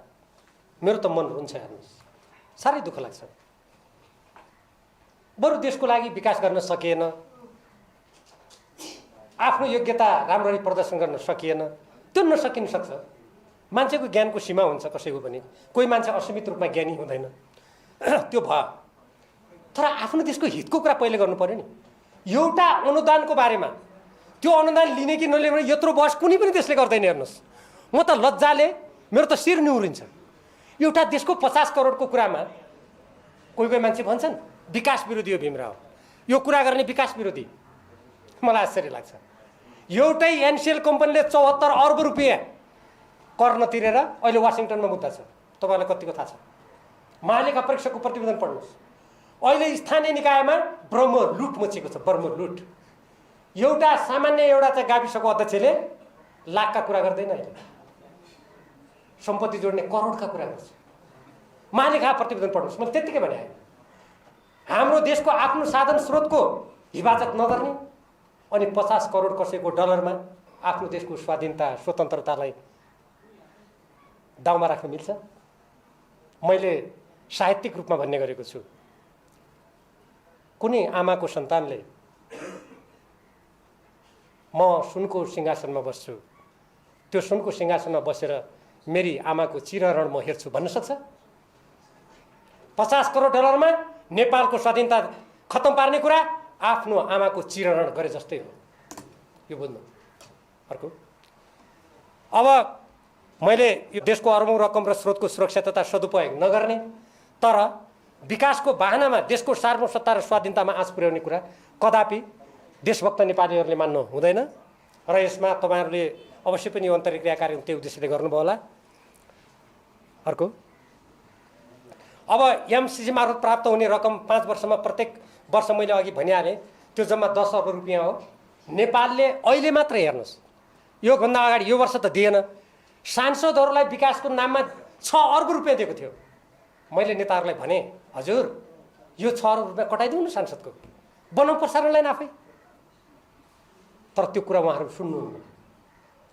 मेरो त मन रुन्छ हेर्नुहोस् साह्रै दुःख लाग्छ बरु देशको लागि विकास गर्न सकिएन आफ्नो योग्यता राम्ररी प्रदर्शन गर्न सकिएन त्यो नसकिन सक्छ मान्छेको ज्ञानको सीमा हुन्छ कसैको पनि कोही मान्छे असीमित रूपमा ज्ञानी हुँदैन त्यो भयो तर आफ्नो देशको हितको कुरा पहिले गर्नु पर्यो नि एउटा अनुदानको बारेमा त्यो अनुदान लिने कि नलिने यत्रो बहस कुनै पनि देशले गर्दैन हेर्नुहोस् म त लज्जाले मेरो त शिर निहुरिन्छ एउटा देशको 50 करोडको कुरामा कोही कोही मान्छे भन्छन् विकास विरोधी हो भीमराव यो कुरा गर्ने विकास विरोधी मलाई आश्चर्य लाग्छ एउटै एनसीएल कम्पनीले 74 अर्ब रुपियाँ कर नतिरेर अहिले वाशिङटनमा मुद्दा छ तपाईलाई कतिको थाहा छ महालेखा परीक्षकको प्रतिवेदन पढ्नुहोस् अहिले स्थानीय निकायमा ब्रह्म लुट मचेको छ ब्रह्म लुट एउटा सामान्य एउटा चाहिँ गाविसको अध्यक्षले लाखका कुरा गर्दैन अहिले सम्पत्ति जोड्ने करोडका कुरा गर्छ महालेखा प्रतिवेदन पढ्नुहोस् मैले त्यतिकै भने हाम्रो देशको आफ्नो साधन स्रोतको हिफाजत नगर्ने अनि 50 करोड कसैको डलरमा आफ्नो देशको स्वाधीनता स्वतन्त्रतालाई दाउमा राख्न मिल्छ मैले साहित्यिक रूपमा भन्ने गरेको छु कुनै आमाको सन्तानले म सुनको सिंहासनमा बस्छु त्यो सुनको सिंहासनमा बसेर मेरी आमाको चिरहरण म हेर्छु भन्न सक्छ 50 करोड डलरमा नेपालको स्वाधीनता खत्तम पार्ने कुरा आफ्नो आमाको चिरहरण गरे जस्तै हो यो बुझ्नु अर्को अब मैले यो देशको अरबौं रकम र स्रोतको सुरक्षा तथा सदुपयोग नगर्ने तर विकासको बहानामा देशको सार्वभौम सत्ता र स्वाधीनतामा आँच पुर्याउने कुरा कदापि देशभक्त नेपालीहरूले मान्नु हुँदैन र यसमा तपाईहरुले अवश्य पनि यो अन्तर्क्रिया कार्य त्यो उद्देश्यले गर्नुभयो होला अर्को अब एमसीसी मार्फत प्राप्त हुने रकम 5 वर्षमा प्रत्येक वर्ष मैले अघि भनिहालेँ त्यो जम्मा 10 अर्ब रुपियाँ हो नेपालले अहिले मात्र हेर्नुस् यो भन्दा अगाडि यो वर्ष त दिएन सांसदहरूलाई विकासको नाममा 6 अर्ब रुपियाँ दिएको थियो मैले नेताहरूलाई भने हजुर यो 6 अर्ब रुपियाँ कटाइदिउँ न सांसदको बनाउँ प्रसारणलाई आफै तर त्यो कुरा उहाँहरू सुन्नुहुन्न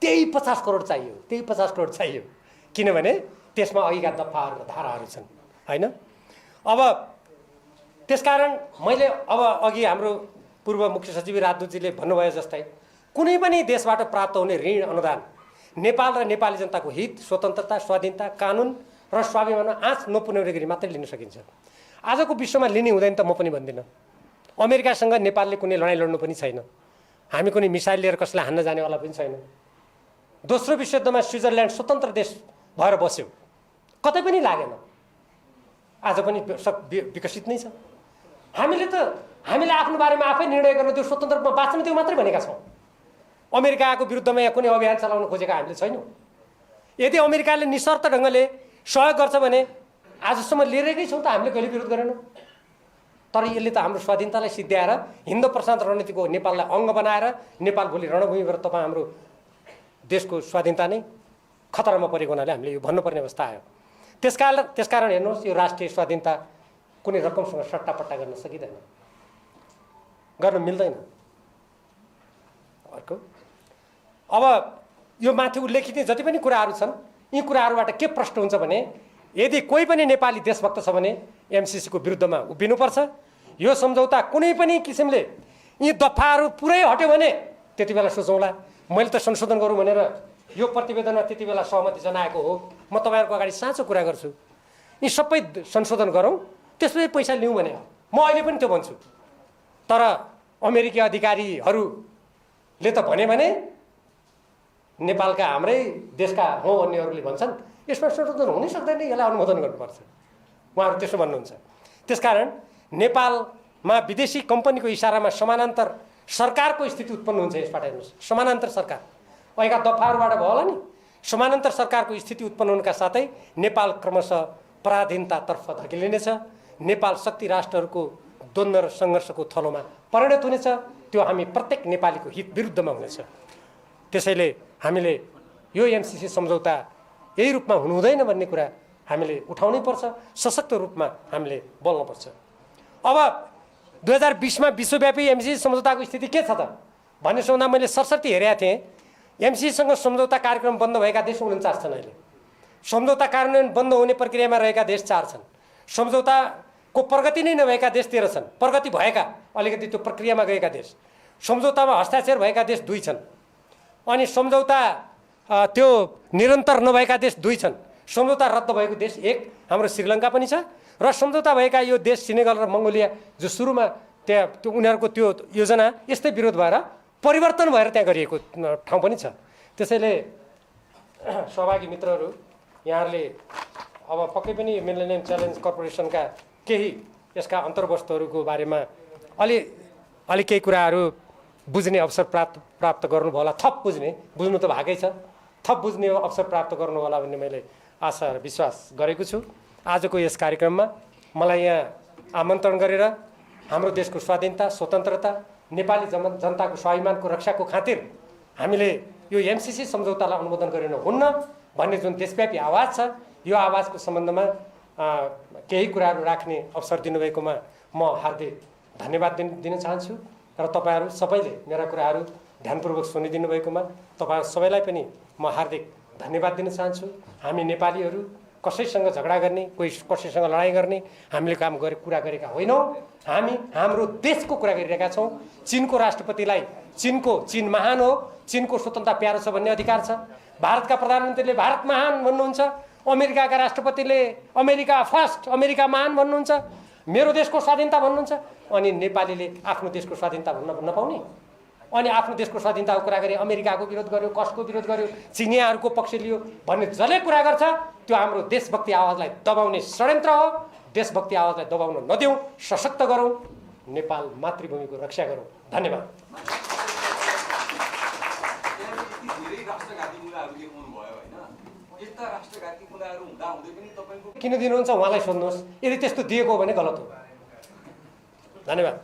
त्यही 50 करोड चाहियो त्यही 50 करोड चाहियो किनभने त्यसमा अघिका दफाहरू र धाराहरू छन् हैन अब त्यसकारण मैले अब अघि हाम्रो पूर्व मुख्य सचिव राजदूतजीले भन्नुभयो जस्तै कुनै पनि देशबाट प्राप्त हुने ऋण अनुदान नेपाल र नेपाली जनताको हित स्वतन्त्रता स्वाधीनता कानुन र स्वाभिमानमा आँच नपुर्याउने गरी मात्रै लिन सकिन्छ। आजको विश्वमा लिने हुँदैन त म पनि भन्दिनँ। अमेरिकासँग नेपालले कुनै लडाइँ लड्नु पनि छैन। हामी कुनै मिसाइल लिएर कसैलाई हान्न जानेवाला पनि छैन। दोस्रो विश्वयुद्धमा स्विजरल्यान्ड स्वतन्त्र देश भएर बस्यो, कतै पनि लागेन। आज पनि विकसित नै छ। हामीले आफ्नो बारेमा आफै निर्णय गर्न, त्यो स्वतन्त्र रूपमा बाँच्न त्यो मात्रै भनेका छौँ। अमेरिकाको विरुद्धमा यहाँ कुनै अभियान चलाउन खोजेका हामीले छैनौँ। यदि अमेरिकाले निशर्त ढङ्गले सहयोग गर्छ भने आजसम्म लिएकै छौँ त, हामीले कहिले विरोध गरेनौँ। तर यसले त हाम्रो स्वाधीनतालाई सिद्ध्याएर हिन्द प्रशान्त रणनीतिको नेपाललाई अङ्ग बनाएर नेपाल भोलि रणभूमि भएर तपाईँ हाम्रो देशको स्वाधीनता नै खतरामा परेको हुनाले हामीले यो भन्नुपर्ने अवस्था आयो। त्यसकारण हेर्नुहोस्, यो राष्ट्रिय स्वाधीनता कुनै रकमसँग सट्टापट्टा गर्न सकिँदैन, गर्न मिल्दैन। अर्को, अब यो माथि उल्लेखित जति पनि कुराहरू छन्, यी कुराहरूबाट के प्रश्न हुन्छ भने यदि कोही पनि नेपाली देशभक्त छ भने एमसिसीको विरुद्धमा उभिनुपर्छ। यो सम्झौता कुनै पनि किसिमले यी दफाहरू पुरै हट्यो भने त्यति बेला सोचौँला। मैले त संशोधन गरौँ भनेर यो प्रतिवेदनमा त्यति बेला सहमति जनाएको हो। म तपाईँहरूको अगाडि साँचो कुरा गर्छु, यी सबै संशोधन गरौँ, त्यसपछि पैसा लिउँ भने म अहिले पनि त्यो भन्छु। तर अमेरिकी अधिकारीहरूले त भने नेपालका हाम्रै देशका हौँ भन्नेहरूले भन्छन् यसमा संशोधन हुनै सक्दैन, यसलाई अनुमोदन गर्नुपर्छ। उहाँहरू त्यसो भन्नुहुन्छ। त्यसकारण नेपालमा विदेशी कम्पनीको इसारामा समानान्तर सरकारको स्थिति उत्पन्न हुन्छ। यसबाट हेर्नुहोस्, समानान्तर सरकार अहिलेका दफाहरूबाट भयो होला नि, समानान्तर सरकारको स्थिति उत्पन्न हुनुका साथै नेपाल क्रमशः पराधीनतातर्फ धकेलिनेछ। नेपाल शक्ति राष्ट्रहरूको द्वन्द्व र सङ्घर्षको थलोमा परिणत हुनेछ। त्यो हामी प्रत्येक नेपालीको हित विरुद्धमा हुनेछ। त्यसैले हामीले यो एमसिसी सम्झौता यही रूपमा हुनु हुँदैन भन्ने कुरा हामीले उठाउनै पर्छ, सशक्त रूपमा हामीले बोल्नुपर्छ। अब 2020मा विश्वव्यापी एमसिसी सम्झौताको स्थिति के छ त भन्ने सोच्दा मैले सरसर्ती हेरेका थिएँ। एमसिसीसँग सम्झौता कार्यक्रम बन्द भएका देश 49 छन्। अहिले सम्झौता कार्यान्वयन बन्द हुने प्रक्रियामा रहेका देश 4 छन्। सम्झौताको प्रगति नै नभएका देश 13 छन्। प्रगति भएका अलिकति त्यो प्रक्रियामा गएका देश, सम्झौतामा हस्ताक्षर भएका देश 2 छन्। अनि सम्झौता त्यो निरन्तर नभएका देश 2 छन्। सम्झौता रद्द भएको देश 1 हाम्रो श्रीलङ्का पनि छ, र सम्झौता भएका यो देश सेनेगल र मङ्गोलिया जो सुरुमा त्यहाँ त्यो उनीहरूको त्यो योजना यस्तै विरोध भएर परिवर्तन भएर त्यहाँ गरिएको ठाउँ पनि छ। त्यसैले सहभागी मित्रहरू, यहाँहरूले अब पक्कै पनि मिलेनियम च्यालेन्ज कर्पोरेसनका केही यसका अन्तर्वस्तुहरूको बारेमा अलि केही कुराहरू बुझ्ने अवसर प्राप्त गर्नुभयो होला। थप बुझ्नु त भएकै छ, थप बुझ्ने अवसर प्राप्त गर्नु होला भन्ने मैले आशा र विश्वास गरेको छु। आजको यस कार्यक्रममा मलाई यहाँ आमन्त्रण गरेर हाम्रो देशको स्वाधीनता, स्वतन्त्रता, नेपाली जनताको स्वाभिमानको रक्षाको खातिर हामीले यो एमसिसी सम्झौतालाई अनुमोदन गरिन हुन्न भन्ने जुन देशव्यापी आवाज छ, यो आवाजको सम्बन्धमा केही कुराहरू राख्ने अवसर दिनुभएकोमा म हार्दिक धन्यवाद दिन चाहन्छु। र तपाईँहरू सबैले मेरा कुराहरू ध्यानपूर्वक सुनिदिनु भएकोमा तपाईँहरू सबैलाई पनि म हार्दिक धन्यवाद दिन चाहन्छु। हामी नेपालीहरू कसैसँग झगडा गर्ने, कसैसँग लडाइँ गर्ने हामीले कुरा गरेका होइनौँ। हामी हाम्रो देशको कुरा गरिरहेका छौँ। चीनको राष्ट्रपतिलाई चीन महान हो, चीनको स्वतन्त्रता प्यारो छ भन्ने अधिकार छ। भारतका प्रधानमन्त्रीले भारत महान भन्नुहुन्छ, अमेरिकाका राष्ट्रपतिले अमेरिका फर्स्ट, अमेरिका महान भन्नुहुन्छ, मेरो देशको स्वाधीनता भन्नुहुन्छ। अनि नेपालीले आफ्नो देशको स्वाधीनता भन्न नपाउने, अनि आफ्नो देशको स्वाधीनताको कुरा गरे अमेरिकाको विरोध गर्यो, कसको विरोध गर्यो, चिनियाहरूको पक्ष लियो भन्ने जसले कुरा गर्छ त्यो हाम्रो देशभक्ति आवाजलाई दबाउने षड्यन्त्र हो। देशभक्ति आवाजलाई दबाउन नदिउँ, सशक्त गरौँ, नेपाल मातृभूमिको रक्षा गरौँ। धन्यवाद। किन दिनुहुन्छ उहाँलाई सोध्नुहोस्, यदि त्यस्तो दिएको हो भने गलत हो। धन्यवाद।